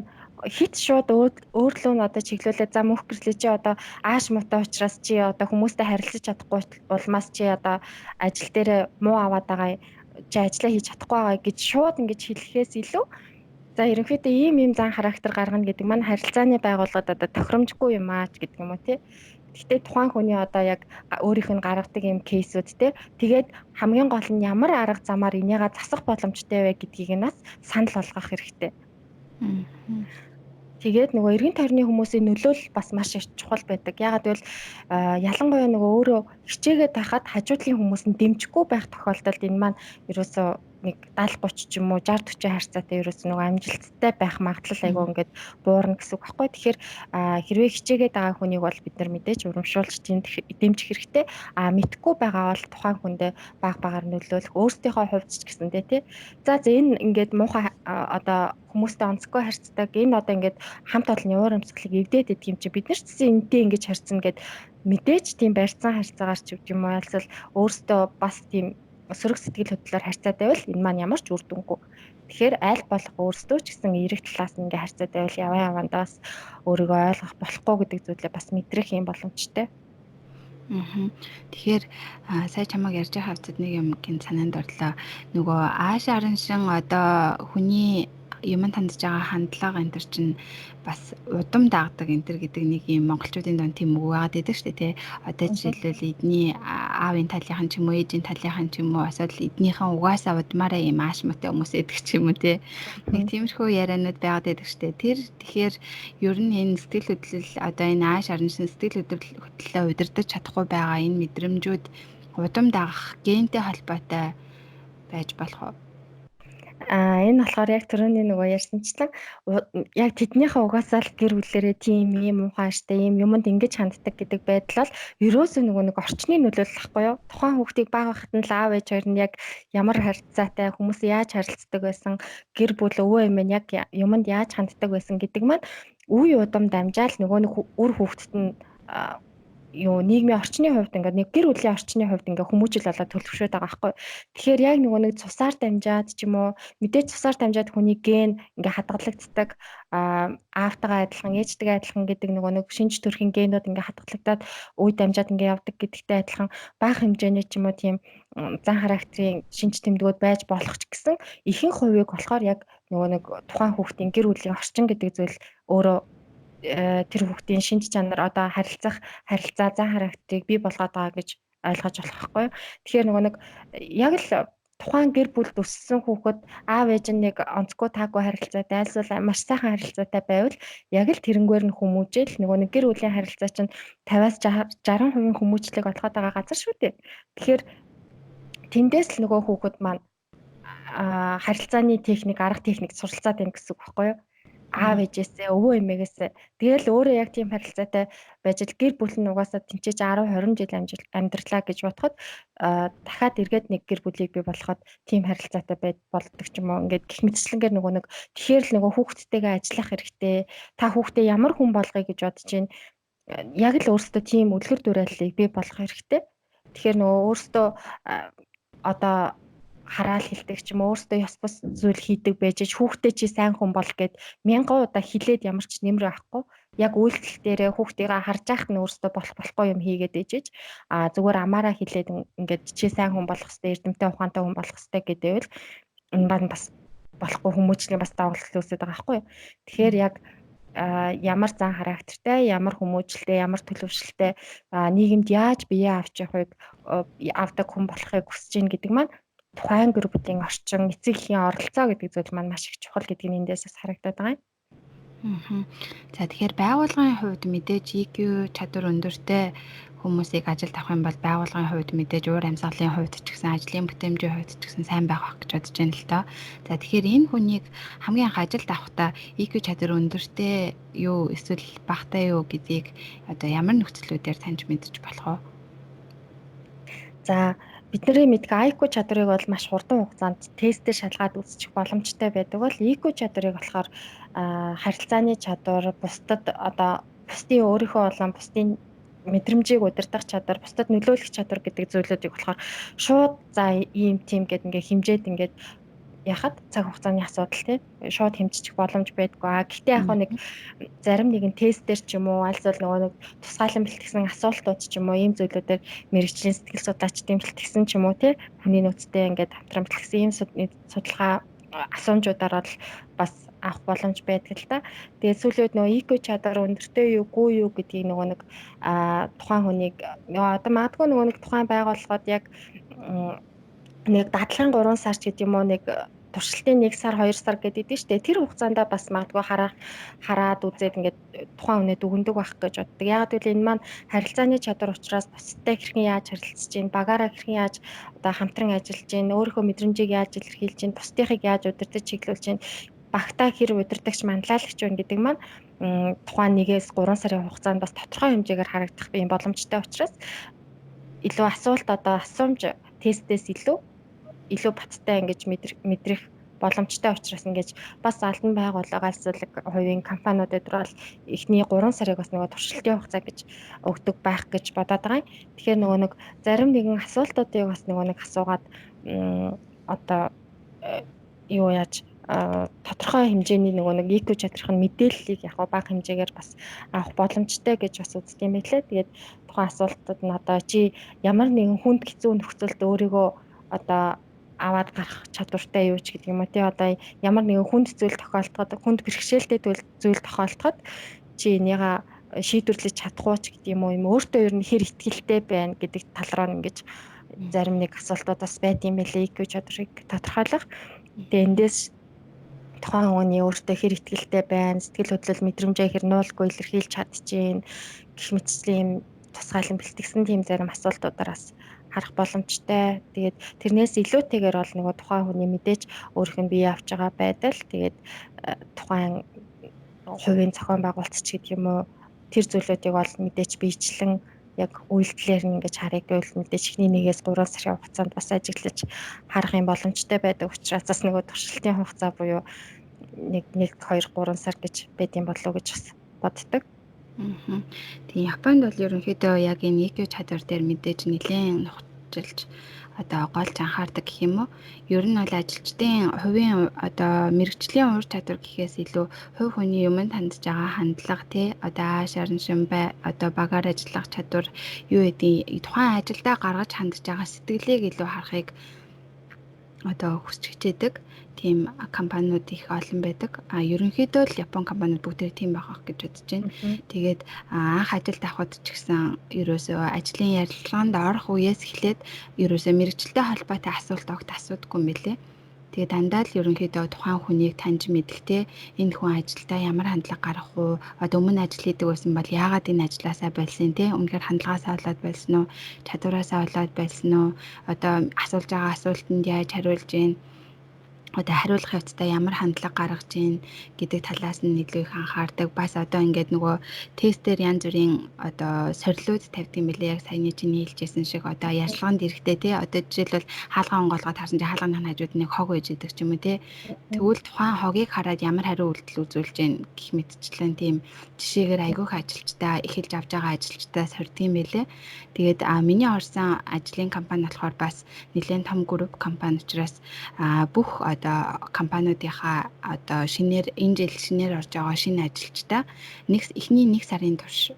хит шууд өөрлөө нь одоо чиглүүлээ за мөнх гэрлээ чи одоо ааш муутай учраас чи одоо хүмүүстэй харилцаж чадахгүй улмаас чи одоо ажил дээр муу аваад байгаа чи ажиллаа хийж чадахгүй байгаа гэж шууд ингэж хэлэхээс илүү за ерөнхийдөө ийм зан характер гаргана гэдэг маань харилцааны байгууллагад одоо тохиромжгүй юм аа ч гэдэг юм уу тий. Гэхдээ тухайн хүний одоо яг өөрийнх нь гаргадаг юм кейсүүд тий. Тэгээд хамгийн гол нь ямар арга замаар энийгээ засах боломжтой вэ гэдгийг нас санал болгох хэрэгтэй. Тэгээд нөгөө эргэн тойрны хүмүүсийн нөлөөлөл бас маш их чухал байдаг. Ягаад гэвэл ялангуяа нөгөө өөрөө хичээгээд байхад хажуудлын хүмүүс нь дэмжихгүй байх тохиолдолд энэ маань ерөөсөө нэг 70 30 ч юм уу 60 40 харьцаатай ерөөсөө нөгөө амжилттай байх магадлал айгүй ингээд буурна гэсэн үг байхгүй. Тэгэхээр хэрвээ хичээгээд байгаа хүнийг бол бид нар мэдээж урамшуулж дэмжих хэрэгтэй. Мэдхгүй байгаа бол тухайн хүндээ багаар нөлөөлөх өөрсдийнхөө хувьд ч гэсэндээ тий. За энэ ингээд муухай одоо хүмүүстэй онцгой харьцдаг энэ одоо ингээд хамт олонны уур амьсгалыг эвдээд идэх юм чи бид нар ч гэсэн энтэй ингэж харьцна гэд мэдээж тийм барьцсан харьцаагаар ч юм уу альсал өөртөө бас тийм сөрөг сэтгэл хөдлөлөөр харьцаатай байвал энэ маань ямар ч үр дүнгүй. Тэгэхээр аль болох өөрсдөө ч гэсэн эрэг талаас нь ингээ харьцаатай байвал явандаас өөрийгөө ойлгох болохгүй гэдэг зүйлээ бас мэдрэх юм боломжтой. Тэгэхээр сая чамаг ярьж байгаа хавцад нэг юм гин санаанд орлоо. Нөгөө ааш араншин одоо хүний юм тандж байгаа хандлага энэ төр чинь бас удам дагдаг энэ төр гэдэг нэг юм монголчуудын донд тийм үг байгаад байдаг шүү дээ тий. Одоо жишээлбэл эдний аавын талынхан ч юм уу ээжийн талынхан ч юм уу асуудал эднийхэн угаасаа удмаараа юм ааш муутай хүмүүс эдэг ч юм уу тий. Нэг тиймэрхүү яриануд байгаад байдаг шүү дээ. Тэр тэгэхээр ер нь энэ сэтгэл хөдлөл одоо энэ ааш араншин сэтгэл хөдлөлөө удирдах чадахгүй байгаа энэ мэдрэмжүүд удам дагах гентэй холбоотой байж болох уу? Энэ болохоор яг түрүүний нөгөө ярьсанчлан яг тэднийхээ угаасаа л гэр бүлэрээ тийм ийм ухааштай ийм юмд ингэж ханддаг гэдэг байдал бол ерөөсөө нөгөө нэг орчны нөлөөлөл ахгүй юу? Тухайн хүүхдийг бага байхад нь л аав ээж хоёр нь яг ямар харилцаатай хүмүүс яаж харилцдаг байсан гэр бүл өвөө эмээ яг юмд яаж ханддаг байсан гэдэг маань үе удам дамжаал нөгөө нэг үр хүүхдэд нь нийгмийн орчны хувьд ингээд нэг гэр бүлийн орчны хувьд ингээд хүмүүжил болоод төлөвшөөд байгаа байхгүй. Тэгэхээр яг нөгөө нэг цусаар дамжаад ч юм уу мэдээж цусаар дамжаад хүний ген ингээд хадгалагддаг аавтайгаа адилхан ээжтэйгээ адилхан гэдэг нөгөө нэг шинж төрхийн генүүд ингээд хадгалагдаад үе дамжаад ингээд явдаг гэдэгтэй адилхан бага хэмжээний ч юм уу тийм зан характерын шинж тэмдгүүд байж болох ч гэсэн ихэнх хувийг болохоор яг нөгөө нэг тухайн хүүхдийн гэр бүлийн орчин гэдэг зүйл өөрөө тэр хүүхдийн шинж чанар одоо харилцаа зан характерыг бий болгоод байгаа гэж ойлгож болох байхгүй юу. Тэгэхээр нөгөө нэг яг л тухайн гэр бүлд өссөн хүүхэд аав ээж нь нэг онцгой таагүй харилцаатай айлсвал маш сайхан харилцаатай байвал яг л тэрнгээр нь хүмүүжээл нөгөө нэг гэр бүлийн харилцаа чинь 50-аас 60% хүмүүжлэг олгоод байгаа газар шүү дээ. Тэгэхээр тэндээс л нөгөө хүүхэд маань харилцааны техник, арга техник суралцаад байна гэсэн үг байхгүй юу. Аав ээжээсээ өвөө эмээгээсээ тэгэл өөрөө яг тийм харилцаатай байж л гэр бүл нь угаасаа тэнцээж 10 20 жил амьдралаа гэж бодоход дахиад эргээд нэг гэр бүлийг бий болгоход тийм харилцаатай болдог ч юм уу ингээд гих мэтчлэнгээр нөгөө нэг тэгэхээр л нөгөө хүүхдтэйгээ ажиллах хэрэгтэй та хүүхдээ ямар хүн болгоё гэж бодож байна яг л өөрөөсөө тийм үлгэр дуурайллыг бий болгох хэрэгтэй тэгэхээр нөгөө өөрөөсөө одоо хараал хэлдэг ч юм уу өөртөө ёс бус зүйл хийдэг байж хүүхдээ чи сайн хүн бол гэд мянган удаа хилээд ямар ч нэмэр авахгүй яг үйлдэл дээрээ хүүхдийгээ харж яхад нь өөртөө болохгүй юм хийгээд ээжэж зүгээр амаараа хилээд ингээд чи сайн хүн болох хэвээр эрдэмтэй ухаантай хүн болох хэвээр гэдээвэл энэ бан бас болохгүй хүмүүжлийн бас давалт үүсэж байгаа байхгүй. Тэгэхээр яг ямар зан характертай, ямар хүмүүжлтэй, ямар төлөвшөлтэй нийгэмд яаж бие авч явахыг авдаг хүн болохыг хүсэж гин гэдэг маань тухайн гэр бүлийн орчин, эцэг эхийн оролцоо гэдэг зүйл маань маш их чухал гэдгийг эндээс бас харагдаад байгаа юм. За тэгэхээр байгууллагын хувьд мэдээж EQ чадвар өндөртэй хүмүүсийг ажилд авах юм бол байгууллагын хувьд мэдээж уур амьсгалын хувьд ч гэсэн ажлын бүтээмжийн хувьд ч гэсэн сайн байх гэж бодож байна л доо. За тэгэхээр энэ хүнийг хамгийн анх ажилд авахдаа EQ чадвар өндөртэй юу эсвэл багатай юу гэдгийг одоо ямар нөхцлүүдээр таньж мэдэж болох вэ? За бидний мэддэг IQ чадварыг бол маш хурдан хугацаанд тестээр шалгаад үзчих боломжтой байдаг бол EQ чадварыг болохоор харилцааны чадвар, бусдад одоо бусдын өөрийнхөө болон бусдын мэдрэмжийг удирдах чадвар, бусдад нөлөөлөх чадвар гэдэг зүйлүүдийг болохоор шууд за ийм тийм гэд ингээ хэмжээд ингээд яхад цаг хугацааны асуудал тийм шууд хэмжиж боломж байдгүй. Гэхдээ яг нэг зарим нэгэн тестээр ч юм уу аль зүйл нөгөө нэг тусгаалan бэлтгэсэн асуултууд ч юм уу ийм зүйлүүдээр мэрэгжлийн сэтгэл судлаачдын бэлтгэсэн ч юм уу тий хүний нөөцтэй ингээд хамтран бэлтгэсэн ийм судалгаа асуумжуудаар бол бас авах боломж байдаг л да. Тэгээд сүүлийн үед нөгөө IQ чадвар өндөртэй юу, гүй юу гэдгийг нөгөө нэг тухайн хүнийг одоо магадгүй нөгөө нэг тухайн байгууллагууд яг нэг дадлахын 3 сар ч гэдэг юм уу нэг туршилтын 1 сар 2 сар гэдэг дээ штэ. Тэр хугацаанд бас магадгүй хараад үзээд ингээд тухайн хүнээ дүгндэг байх гэж боддог. Яг гэвэл энэ маань харилцааны чадвар учраас бусдтай хэрхэн яаж харилцаж чинь, багаараа хэрхэн яаж одоо хамтран ажиллаж чинь, өөрийнхөө мэдрэмжийг яаж илэрхийлж чинь, бусдыхыг яаж удирдах чиглүүлж чинь, багтаа хэр удирдахч манлайлагч байна гэдэг маань тухайн 1-ээс 3 сарын хугацаанд бас тодорхой хэмжээгээр харагдах юм боломжтой учраас илүү асуулт одоо асуумж тестээс илүү баттай ингэж мэдрэх боломжтой учраас ингэж бас албан байгууллага альцуулаг хувийн компаниудад бол эхний 3 сарыг бас нөгөө туршилтын хугацаа гэж өгдөг байх гэж бодоод байгаа юм. Тэгэхээр нөгөө нэг зарим нэгэн асуултуудыг бас нөгөө нэг асуугаад одоо юу яаж тодорхой хэмжээний нөгөө нэг IQ чадрын мэдээллийг яг бага хэмжээгээр бас авах боломжтой гэж бас үздэг юм байлээ. Тэгээд тухайн асуултууд нь одоо чи ямар нэгэн хүнд хэцүү нөхцөлд өөрийгөө одоо аваад гарах чадвартай юу ч гэдэг юм уу тий одоо ямар нэгэн хүнд зүйл тохиолдоход хүнд бэрхшээлтэй зүйл тохиолдоход чи энийга шийдвэрлэж чадахгүй ч гэдэг юм уу юм өөртөө ер нь хэр ихтгэлтэй байна гэдэг тал руу ингэж зарим нэг асуултуудаас байд юм байлээ IQ чадварыг тодорхойлох. Тэгээ эндээс тухайн хүний өөртөө хэр ихтгэлтэй байна, сэтгэл хөдлөл мэдрэмжээ хэр нуулгүй илэрхийлж чадчихээн гэх мэтчлийн тусгаалan бэлтгэсэн тийм зарим асуултуудаас харах боломжтой. Тэгээд тэрнээс илүүтэйгээр бол нөгөө тухайн хүний мэдээж өөрийнх нь бие авч байгаа байдал тэгээд тухайн хувийн зохион байгуулалт ч гэдэг юм уу тэр зүйлүүдийг бол мэдээж биечлэн яг үйлдэлээр нь ингэж харъя гэвэл мэдээж ихний 1-ээс 3 сарын хугацаанд бас ажиглаж харах юм боломжтой байдаг учраас бас нөгөө туршилтын хугацаа буюу 1 2 3 сар гэж байд юм болов уу гэж бас боддог. Тийм Японд бол ерөнхийдөө яг энэ IQ чадвар дээр мэдээж нэлээд нухжилж одоо голж анхаардаг гэх юм уу. Ер нь бол ажилчдын хувийн одоо мэрэгжлийн ур чадвар гэхээс илүү хувь хүний юмд хандж байгаа хандлага тий одоо ааш араншин бай одоо багаар ажиллах чадвар юу гэдэг тухайн ажилдаа гаргаж хандж байгаа сэтгэлийг илүү харахыг одоо хүсч хичээдэг тийм компаниуд их олон байдаг. Ерөнхийдөө л Япон компаниуд бүгдээ тийм байх гэж бодож байна. Тэгээд анх ажилд авахд ч гэсэн ерөөсөө ажлын ярилцлаганд орох үеэс эхлээд ерөөсөө мэрэгчлэлтэй холбоотой асуулт огт асуудаггүй юм билээ. Тэгээд дандаа л ерөнхийдөө тухайн хүнийг таньж мэдхтэй энэ хүн ажилдаа ямар хандлага гарах уу? Одоо өмнө ажил хийдэг байсан бол яагаад энэ ажилласаа болсон те? Үнэхээр хандлагаасаа болоод байсан уу? Чадвараасаа болоод байсан уу? Одоо асуулж байгаа асуултанд яаж хариулж гин? Одоо хариулах явцдаа ямар хандлага гаргаж гин гэдэг талаас нь илүү их анхаардаг. Бас одоо ингээд нөгөө тестээр янз бүрийн одоо сорилууд тавьдаг юм билээ. Яг саяны чиний хэлжсэн шиг одоо ярьцлаганд эрэхтэй тий одоо жишээлбэл хаалгаа онгоолгоод харсан чи хаалгааны хажууд нэг хог үйж идэг ч юм уу тий. Тэгвэл тухайн хогийг хараад ямар хариу үйлдэл үзүүлж гин гэх мэтчлэн тийм жишээгээр айгүйх ажилчдаа эхэлж авч байгаа ажилчдаа сордог юм билээ. Тэгээд миний орсон ажлын компани болохоор бас нэлээд том групп компани учраас бүх одоо компаниудынхаа одоо энэ жил шинээр орж байгаа шинэ ажилчдаа эхний 1 сарын турш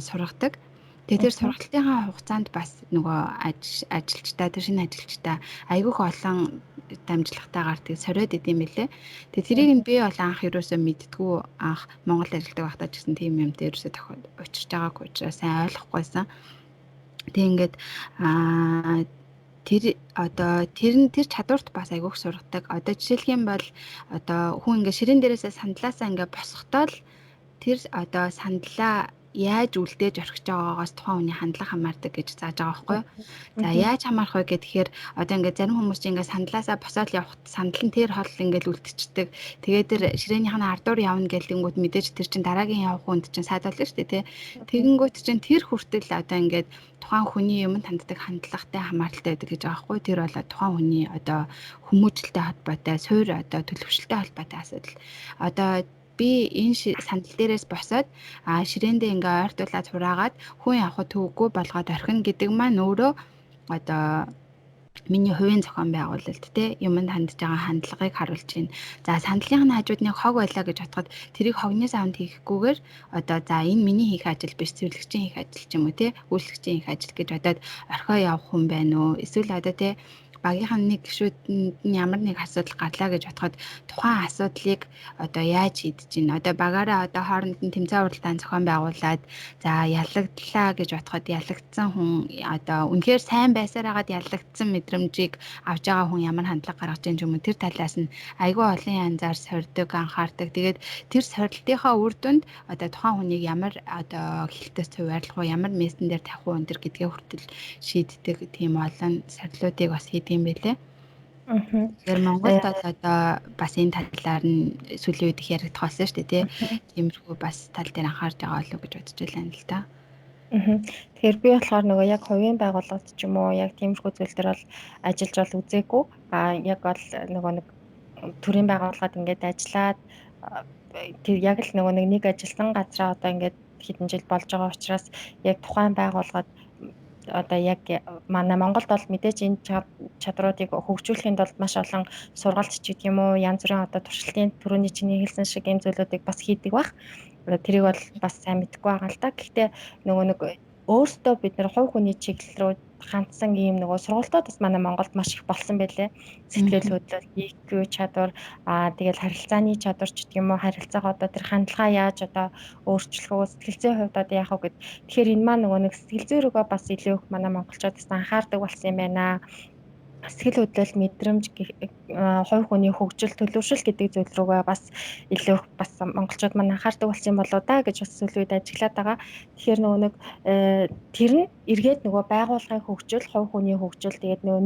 сургадаг. Тэгээд тэр сургалтынхаа хугацаанд бас нөгөө ажилчдаа тэр шинэ ажилчдаа айгүйх олон дамжлагтайгаар тэг сориод идэм билээ. Тэгээд тэрийг нь би бол анх ерөөсөө мэддгүү анх Монголд ажилладаг байхдаа ч гэсэн тийм юм дээр ерөөсөө очирч байгаагүй учраас сайн ойлгохгүйсэн. Тэг ингээд тэр чадварт бас айгүйх сургадаг. Одоо жишээлх юм бол одоо хүн ингээ ширээн дээрээсээ сандлаасаа ингээ босготоо л тэр одоо сандлаа яаж үлдээж орхиж байгаагаас тухайн хүний хандлага хамаардаг гэж зааж байгаа байхгүй юу? За Мгм. яаж хамаарах вэ гэхээр одоо ингээд зарим хүмүүс чинь ингээд сандлаасаа босоод явахад сандал нь тэр хол ингээд үлдчихдэг. Тэгээд тэр ширээнийх нь ардуур явна гэлтэнгүүт мэдээж тэр чинь дараагийн явах хүнд чинь сайдуулна шүү дээ тий. Тэгэнгүүт чинь тэр хүртэл одоо ингээд тухайн хүний юм ханддаг хандлагатай хамааралтай байдаг гэж байгаа байхгүй. Тэр бол тухайн хүний одоо хүмүүжлэлтэй холбоотой, суур одоо төлөвшөлтэй холбоотой асуудал. Одоо би энэ сандал дээрээс босоод ширээндээ ингээ ойртуулаад хураагаад хүн явахад төвөггүй болгоод орхино гэдэг маань өөрөө одоо миний хувийн зохион байгуулалт те юмд хандж байгаа хандлагыг харуулж байна. За сандлын хажууд нэг хог байлаа гэж бодоход тэрийг хогны савнд хийхгүйгээр одоо за энэ миний хийх ажил биш цэвэрлэгчийн хийх ажил ч юм уу те үйлчлэгчийн хийх ажил гэж бодоод орхио явах хүн байна уу? Эсвэл одоо те багийнхан нэг гишүүдэнд нь ямар нэг асуудал гарлаа гэж бодоход тухайн асуудлыг одоо яаж шийдэж гин одоо багаараа одоо хооронд нь тэмцээн уралдаан зохион байгуулад за ялагдлаа гэж бодоход ялагдсан хүн одоо үнэхээр сайн байсаар хагаад ялагдсан мэдрэмжийг авж байгаа хүн ямар хандлага гаргаж байгаа юм тэр талаас нь айгүй олон янзаар сордог анхаардаг. Тэгээд тэр сорилтынхаа үр дүнд одоо тухайн хүнийг ямар одоо хэлтээс хуваарлах уу ямар мессен дээр тавих уу энэ гэдгээ хүртэл шийддэг тийм олон сорилтуудыг бас хийдэг юм байлээ. Тэгэхээр Монголд одоо бас энэ талаар нь сүүлийн үед их яригдах болсон шүү дээ тий. Тиймэрхүү бас тал дээр анхаарч байгаа болов уу гэж бодож байна л да. Тэгэхээр би болохоор нөгөө яг хувийн байгууллагад ч юм уу яг тиймэрхүү зүйл дээр бол ажиллаж бол үзээгүй. Яг бол нөгөө нэг төрийн байгууллагад ингээд ажиллаад тэр яг л нөгөө нэг ажилтан газраа одоо ингээд хэдэн жил болж байгаа учраас яг тухайн байгууллагад одоо яг манай Монголд бол мэдээж энэ чадруудыг хөгжүүлэхэд бол маш олон сургалт ч гэдэг юм уу янз бүрийн одоо туршилтын төрөний чиний хэлсэн шиг юм зүйлүүдийг бас хийдэг бах. Тэрийг бол бас сайн мэдэхгүй байгаа л та. Гэхдээ нөгөө нэг өөртөө бид нэр хувь хүний чиглэл рүү хандсан ийм нөгөө сургалтууд бас манай Монголд маш их болсон байлээ. Сэтгэл хөдлөл, EQ чадвар, тэгэл харилцааны чадвар ч гэдэг юм уу, харилцаагаа одоо тэр хандлагаа яаж одоо өөрчлөх үү, сэтгэл зүйн хувьд одоо яах вэ гэд. Тэгэхээр энэ маань нөгөө нэг сэтгэл зүй рүүгээ бас илүү их манай монголчууд бас анхаардаг болсон юм байна. Сэтгэл хөдлөл, мэдрэмж, хувь хүний хөгжил, төлөвшил гэдэг зүйл рүүгээ бас илүү их бас монголчууд маань анхаардаг болсон юм болоо да гэж бас сүүлийн үед ажиглаад байгаа. Тэгэхээр нөгөө нэг тэр нь эргээд нөгөө байгууллагын хөгжил, хувь хүний хөгжил, тэгээд нөгөө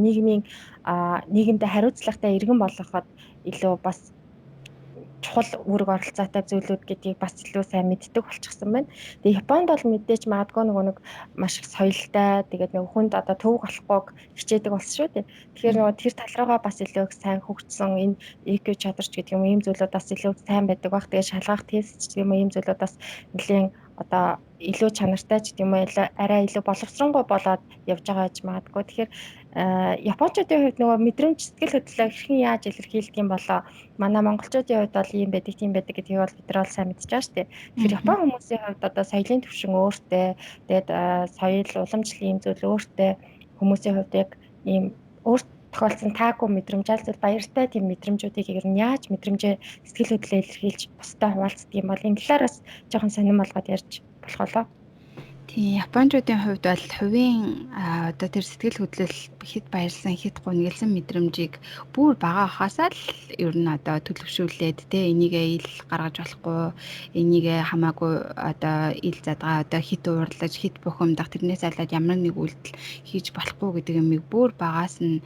нийгэмдээ хариуцлагатай иргэн болгоход илүү бас чухал үүрэг оролцоотой зүйлүүд гэдгийг бас илүү сайн мэддэг болчихсон байна. Тэгээ Японд бол мэдээж магадгүй нөгөө нэг маш их соёлтой тэгээд нөгөө хүнд одоо төвөг болохгүйг хичээдэг болсон шүү дээ. Тэгэхээр нөгөө тэр тал руугаа бас илүү их сайн хөгжсөн энэ EQ чадварч гэдэг юм ийм зүйлүүд бас илүү сайн байдаг баг. Тэгээд шалгах тест ч юм уу ийм зүйлүүд бас нэлийн одоо илүү чанартай ч гэдэг юм уу арай илүү боловсронгуй болоод явж байгаа гэж магадгүй. Тэгэхээр Япончуудын хувьд нөгөө мэдрэмж сэтгэл хөдлөлөө хэрхэн яаж илэрхийлдэг юм болоо манай монголчуудын хувьд бол ийм байдаг тийм байдаг гэдгийг бол бид нар бол сайн мэдж байгаа шүү дээ. Тэгэхээр Япон хүмүүсийн хувьд одоо соёлын төвшин өөртөө тэгээд соёл уламжлалын ийм зүйл өөртөө хүмүүсийн хувьд яг ийм өөрт тохиолдсон таагүй мэдрэмж аль зүйл баяртай тийм мэдрэмжүүдийг ер нь яаж мэдрэмжээ сэтгэл хөдлөлөө илэрхийлж бусдад хуваалцдаг юм бол энэ талаараас жоохон сонирм болгоод ярьж болох болоо. Тийм Япончуудын хувьд бол хувийн одоо тэр сэтгэл хөдлөл хэд баярлсан хэд гунигсан мэдрэмжийг бүр бага хасаа л ер нь одоо төлөвшүүлээд те энийгээ ил гаргаж болохгүй энийгээ хамаагүй одоо ил задгаа одоо хит уурлаж хит бухимдах тэрнээс алаад ямар нэг үйлдэл хийж болохгүй гэдэг юмыг бүр багаас нь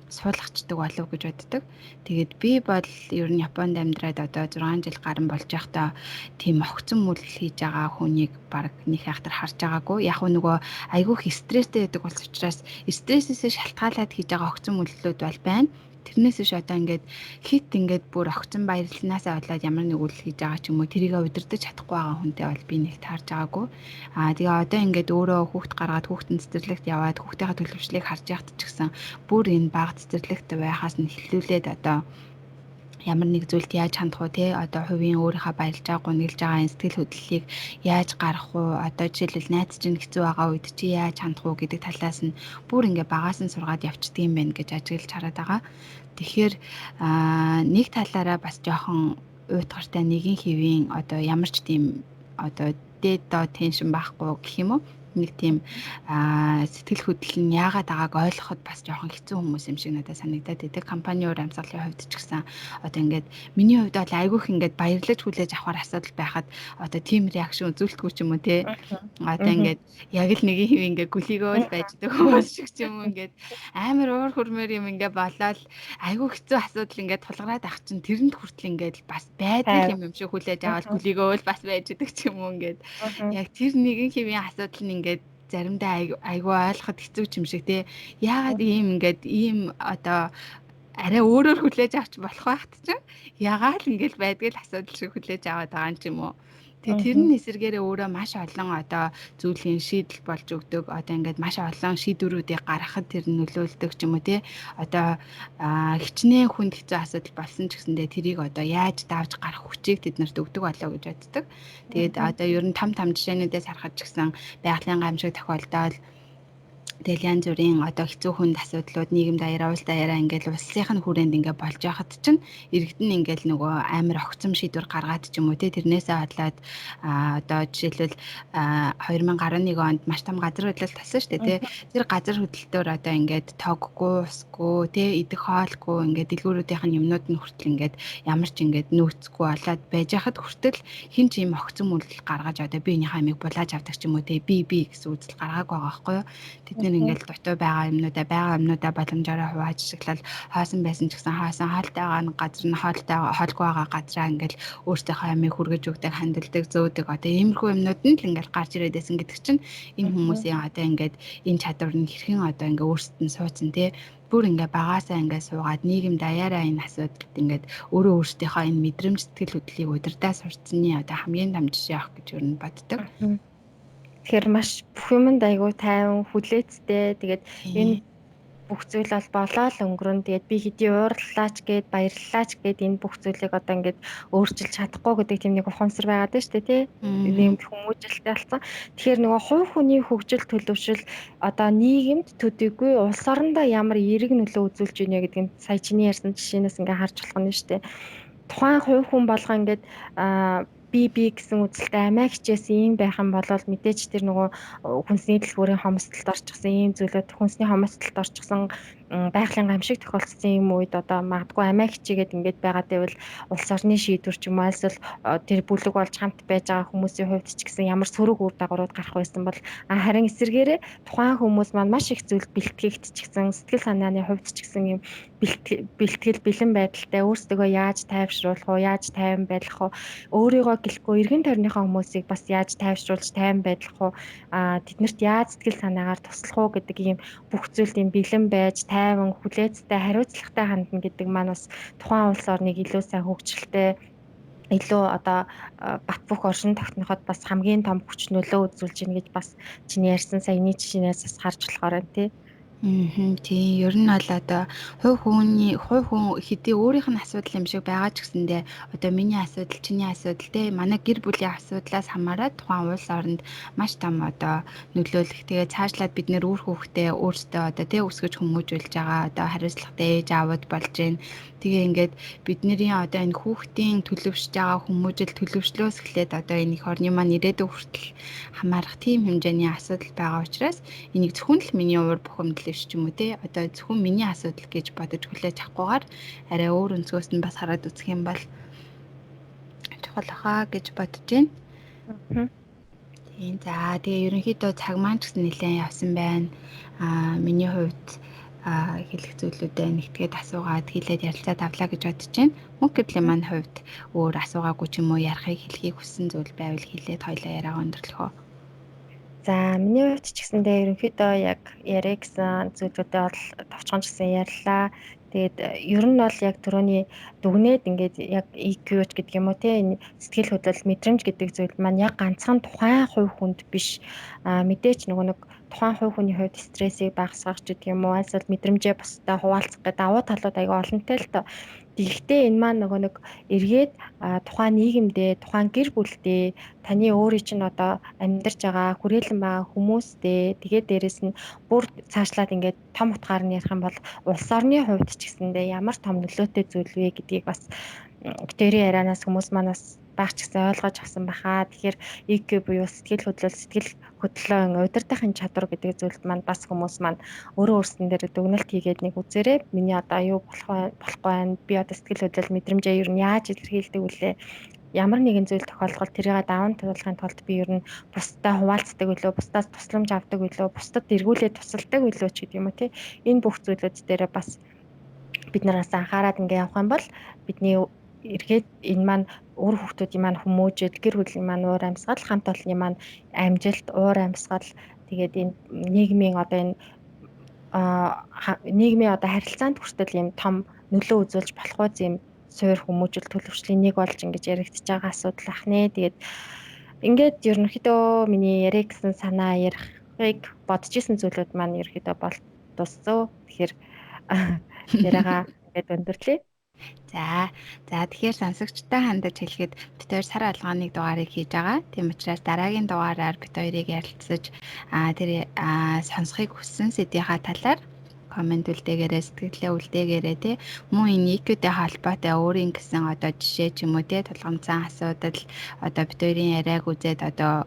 суулгачдаг болов гэж боддог. Тэгээд би бол ер нь Японд амьдраад одоо 6 жил гарсан болж байхдаа тийм огцон үйлдэл хийж байгаа хүнийг баг нэг хайхтар харж байгаагүй. Яг нөгөө айгүйх стресстэй байдаг болсон учраас стрессээс шалтгаалаад хийж байгаа огцон үйлдэлүүд бол байна. Тэрнээс иш одоо ингээд бүр огцон баярлалнаасаа болоод ямар нэг үйл хийж байгаа ч юм уу тэрийг удирдах чадахгүй байгаа хүнтэй бол би нэг таарж байгаагүй. Тэгээ одоо ингээд өөрөө хүүхд гаргаад хүүхдэн цэцэрлэгт яваад хүүхдийнхээ төлөвшлийг харж яхад ч гэсэн бүр энэ баг цэцэрлэгт байхаас нь эхлүүлээд одоо ямар нэг зүйлд яаж хандах уу те одоо хувийн өөрийнхөө баярлж байгаа гуниглж байгаа энэ сэтгэл хөдлөлийг яаж гаргах уу одоо жишээлбэл найз чинь хэцүү байгаа үед чи яаж хандах уу гэдэг талаас нь бүр ингээ багаас нь сургаад явцдаг юм байна гэж ажиглаж хараад байгаа. Тэгэхээр нэг талаараа бас жоохон уйтгартай нэгэн хэвийн одоо ямар ч тийм одоо дээд доо теншн байхгүй гэх юм уу нэг тийм сэтгэл хөдлөл нь яагаад байгааг ойлгоход бас жоохон хэцүү хүмүүс юм шиг надад санагдаад байдаг. Компани урамсгалын хувьд ч гэсэн одоо ингээд миний хувьд бол айгүйх ингээд баярлаж хүлээж авахар асуудал байхад одоо тийм реакшн үзүүлдэггүй ч юм уу те. Одоо ингээд яг л нэг юм ингээд гүлийгөө л байждаг хүмүүс шиг ч юм уу ингээд амар уур хурмээр юм ингээд болоод айгүй хэцүү асуудал ингээд тулгараад ах чинь тэрэнд хүртэл ингээд бас байдаг юм шиг хүлээж аваад гүлийгөө л бас байж идэг ч юм уу ингээд яг тэр нэгэн хэвийн асуудал нь ингээд заримдаа айгүй ойлгоход хэцүү ч юм шиг те. Яагаад ийм ингээд ийм одоо арай өөрөөр хүлээж авч болох байхт чинь яагаад л ингээд байдаг л асуудал шиг хүлээж аваад байгаа юм ч юм уу. Тэгээ тэрний эсэргээрээ өөрөө маш олон одоо зүйлийн шийдэл болж өгдөг. Одоо ингээд маш олон шийдвэрүүдийг гаргахад тэр нөлөөлдөг ч юм уу те. Одоо хичнээн хүнд хэцүү асуудал болсон ч гэсэндээ тэрийг одоо яаж давж гарах хүчийг тэднэрт өгдөг болоо гэж боддог. Тэгээд одоо ер нь том жишээнүүдээс харахад ч гэсэн байгалийн гамшиг тохиолдол тэгэл янз бүрийн одоо хэцүү хүнд асуудлууд нийгэмд аяараа улс даяараа ингээл улсынх нь хүрээнд ингээ болж байхад чинь иргэдэн ингээл нөгөө амар огцом шийдвэр гаргаад ч юм уу те тэрнээсээ хадлаад одоо жишээлбэл 2011 онд маш том газар хөдлөлт болсон шүү дээ те тэр газар хөдлөлтөөр одоо ингээд тоггүй усгүй те идэх хоолгүй ингээд дэлгүүрүүдийнх нь юмнууд нь хүртэл ингээд ямар ч ингээд нөөцгүй болоод байж хахад хүртэл хин ч юм огцом үйлдэл гаргаж одоо би энийхээ амийг булааж авдаг ч юм уу те би гэсэн үзэл гаргааг байгаа байхгүй юу. Тэд ингээл дутуу байгаа юмнуудаа боломжоор хувааж ашиглал хаасан байсан ч гэсэн хаасан хаалтай байгаа газар нь хоолгүй байгаа газараа ингээл өөртөөхөө амийг хүргэж өгдөг хандилдаг зөөдөг одоо иймэрхүү юмнууд нь л ингээл гарч ирээд байсан гэдэг чинь энэ хүмүүсийн одоо ингээд энэ чадвар нь хэрхэн одоо ингээ өөрсдөд нь суудсан те бүр ингээ багаасаа ингээ суугаад нийгэмд даяараа энэ асуудалд ингээд өөрөө өөртөөхөө энэ мэдрэмж сэтгэл хөдлөлийг удирдах сурцсны одоо хамгийн том жишээ авах гэж юу н боддог. Тэгэхээр маш бүх юмд айгүй тайван хүлээцтэй. Тэгээд энэ бүх зүйл бол болоо л өнгөрөн. Тэгээд би хэдий уурлаач гээд баярлалаач гээд энэ бүх зүйлийг одоо ингээд өөрчилж чадахгүй гэдэг тийм нэг ухамсар байгаад байна шүү дээ, тий. Нэм хүмүүжлэлтэй болсон. Тэгэхээр нөгөө хувь хүний хөгжил төлөвшил одоо нийгэмд төдийгүй улс орондоо ямар эерэг нөлөө үзүүлж байна гэдэг нь сая чиний ярьсан жишээнээс ингээд харж болох нь шүү дээ. Тухайн хувь хүн болгоо ингээд би гэсэн үзэлтэй амиа хичээсэн юм байх юм бол мэдээж тэр нөгөө хүнсний дэлгүүрийн хомсдолд орчихсан ийм зүйлүүд хүнсний хомсдолд орчихсан байгалийн гамшиг тохиолдсон юм үед одоо магадгүй амиа хичээгээд ингээд байгаа гэвэл улс орны шийдвэр ч юм уу альсвал тэр бүлэг болж хамт байж байгаа хүмүүсийн хувьд ч гэсэн ямар сөрөг үр дагаврууд гарах байсан бол харин эсэргээрээ тухайн хүмүүс маань маш их зүйл бэлтгэгдчихсэн сэтгэл санааны хувьд ч гэсэн юм бэлтгэл бэлэн байдалтай өөрсдөө яаж тайвшруулах уу яаж тайван байх уу өөрийгөө гэлэхгүй эргэн тойрныхоо хүмүүсийг бас яаж тайвшруулж тайван байх уу тэднэрт яаж сэтгэл санаагаар туслах уу гэдэг ийм бүх зүйлд ийм бэлэн байж тайван хүлээцтэй хариуцлагатай хандна гэдэг маань бас тухайн улс орныг илүү сайн хөгжилтэй илүү одоо бат бөх оршин тогтноход бас хамгийн том хүч нөлөө үзүүлж ийн гэж бас чиний ярьсан саяны жишээнээс бас харж болохоор байна тий. Тийм ер нь бол одоо хувь хүн хэдий өөрийнх нь асуудал юм шиг байгаа ч гэсэндээ одоо миний асуудал чиний асуудал те манай гэр бүлийн асуудлаас хамаарат тухайн улс оронд маш том одоо нөлөөлөх тэгээ цаашлаад бид нэр үр хүүхдээ өөрсдөө одоо те өсгөж хүмүүжүүлж байгаа одоо хариуцлагатай ээж аавд болж байна. Тэгээ ингээд бидний одоо энэ хүүхдийн төлөвшөж байгаа хүмүүжил төлөвшлөөс эхлээд одоо энэ их орны маань ирээдүйн хүртэл хамаарах тийм хэмжээний асуудал байгаа учраас энийг зөвхөн л миний уур бухимдал ч юм уу те одоо зөвхөн миний асуудал гэж бодож хүлээж авахгүйгээр арай өөр өнцгөөс нь бас хараад үзэх юм бол чухал хаа гэж бодож байна. Тийм за тэгээ ерөнхийдөө цаг маань ч гэсэн нэлээд явсан байна. Миний хувьд хэлэх зүйлүүдээ нэгтгээд асуугаад хэлээд ярилцаад авлаа гэж бодож байна. Мөнх гэрлээ маань хувьд өөр асуугаагүй ч юм уу ярихыг хэлхийг хүссэн зүйл байвал хэлээд хоёлаа яриагаа өндөрлөх үү. За миний хувьд ч гэсэндээ ерөнхийдөө яг яриа гэсэн зүйлүүдээ бол товчхон гэсэн ярьлаа. Тэгээд ер нь бол яг түрүүний дүгнээд ингээд яг EQ гэдэг юм уу те энэ сэтгэл хөдлөл мэдрэмж гэдэг зүйл маань яг ганцхан тухайн хувь хүнд биш мэдээч нөгөө нэг тухайн хувь хүний хувьд стрессийг багасгах гэдэг юм уу альсвал мэдрэмжээ бусдад хуваалцах гэдэг давуу талууд аяга олонтой л тоо. Гэхдээ энэ маань нөгөө нэг эргээд тухайн нийгэмдээ тухайн гэр бүлдээ таны өөрийн чинь одоо амьдарч байгаа хүрээлэн байгаа хүмүүстэй тэгээд дээрэс нь бүр цаашлаад ингээд том утгаар нь ярих юм бол улс орны хувьд ч гэсэндээ ямар том нөлөөтэй зүйл вэ гэдгийг бас тэрийн ярианаас хүмүүс маань бас байх ч гэсэн ойлгож авсан баха. Тэгэхээр EQ буюу сэтгэл хөдлөн удирдахын чадвар гэдэг зүйлд маань бас хүмүүс маань өөрөө өөрсдөн дээр дүгнэлт хийгээд нэг үзээрэй. Миний одоо юу болохгүй байна. Би одоо сэтгэл хөдлөл мэдрэмжээ ер нь яаж илэрхийлдэг вүлээ? Ямар нэгэн зүйл тохиолдоход тэрийг даван туулахын тулд би ер нь бусдад хуваалцдаг билүү, бусдаас тусламж авдаг билүү, бусдад эргүүлээд тусалдаг билүү ч гэдэг юм уу тий. Энэ бүх зүйлүүд дээр бас бид нараас анхаарал ингээ явах юм бол бидний эргээд энэ маань үр хүүхдүүдийн маань хүмүүжил, гэр бүлийн маань уур амьсгал, хамт олонний маань амжилт, уур амьсгал тэгээд энэ нийгмийн одоо энэ нийгмийн одоо харилцаанд хүртэл ийм том нөлөө үзүүлж болох үз юм суур хүмүүжил төлөвшлийн нэг болж ингэж яригдчихэж байгаа асуудал ахнэ. Тэгээд ингээд ерөнхийдөө миний яриа гэсэн санаа ярихыг бодож исэн зүйлүүд маань ерөнхийдөө бол дууссан. Тэгэхээр яриагаа ингээд өндөрлөе. За тэгэхээр сонсогчтой хандаж хэлэхэд бид хоёр сар алгааны дугаарыг хийж байгаа. Тийм учраас дараагийн дугаараар бид хоёрыг ярилцаж тэр сонсохыг хүссэн сэдвийнхаа талаар комент үлдээгээрээ, сэтгэлээ үлдээгээрээ тий мөн энэ EQ-тэй холбоотой өөрийн гэсэн одоо жишээ ч юм уу тий тулгамдсан асуудал одоо бид хоёрын яриаг үзээд одоо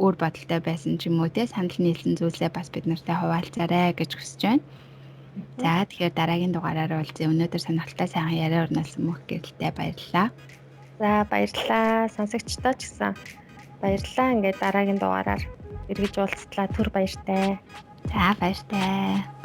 өөр бодолтой байсан ч юм уу тий санал нийлсэн зүйлсээ бас бид нартай хуваалцаарай гэж хүсэж байна. За тэгэхээр дараагийн дугаараар уулзъя. Өнөөдөр сонирхолтой сайхан яриа өрнүүлсэн мөх гэрэлтэй баярлалаа. За баярлалаа. Сонсогчдоо ч гэсэн баярлалаа. Ингээд дараагийн дугаараар эргэж уулзтлаа. Түр баяртай. За баяртай.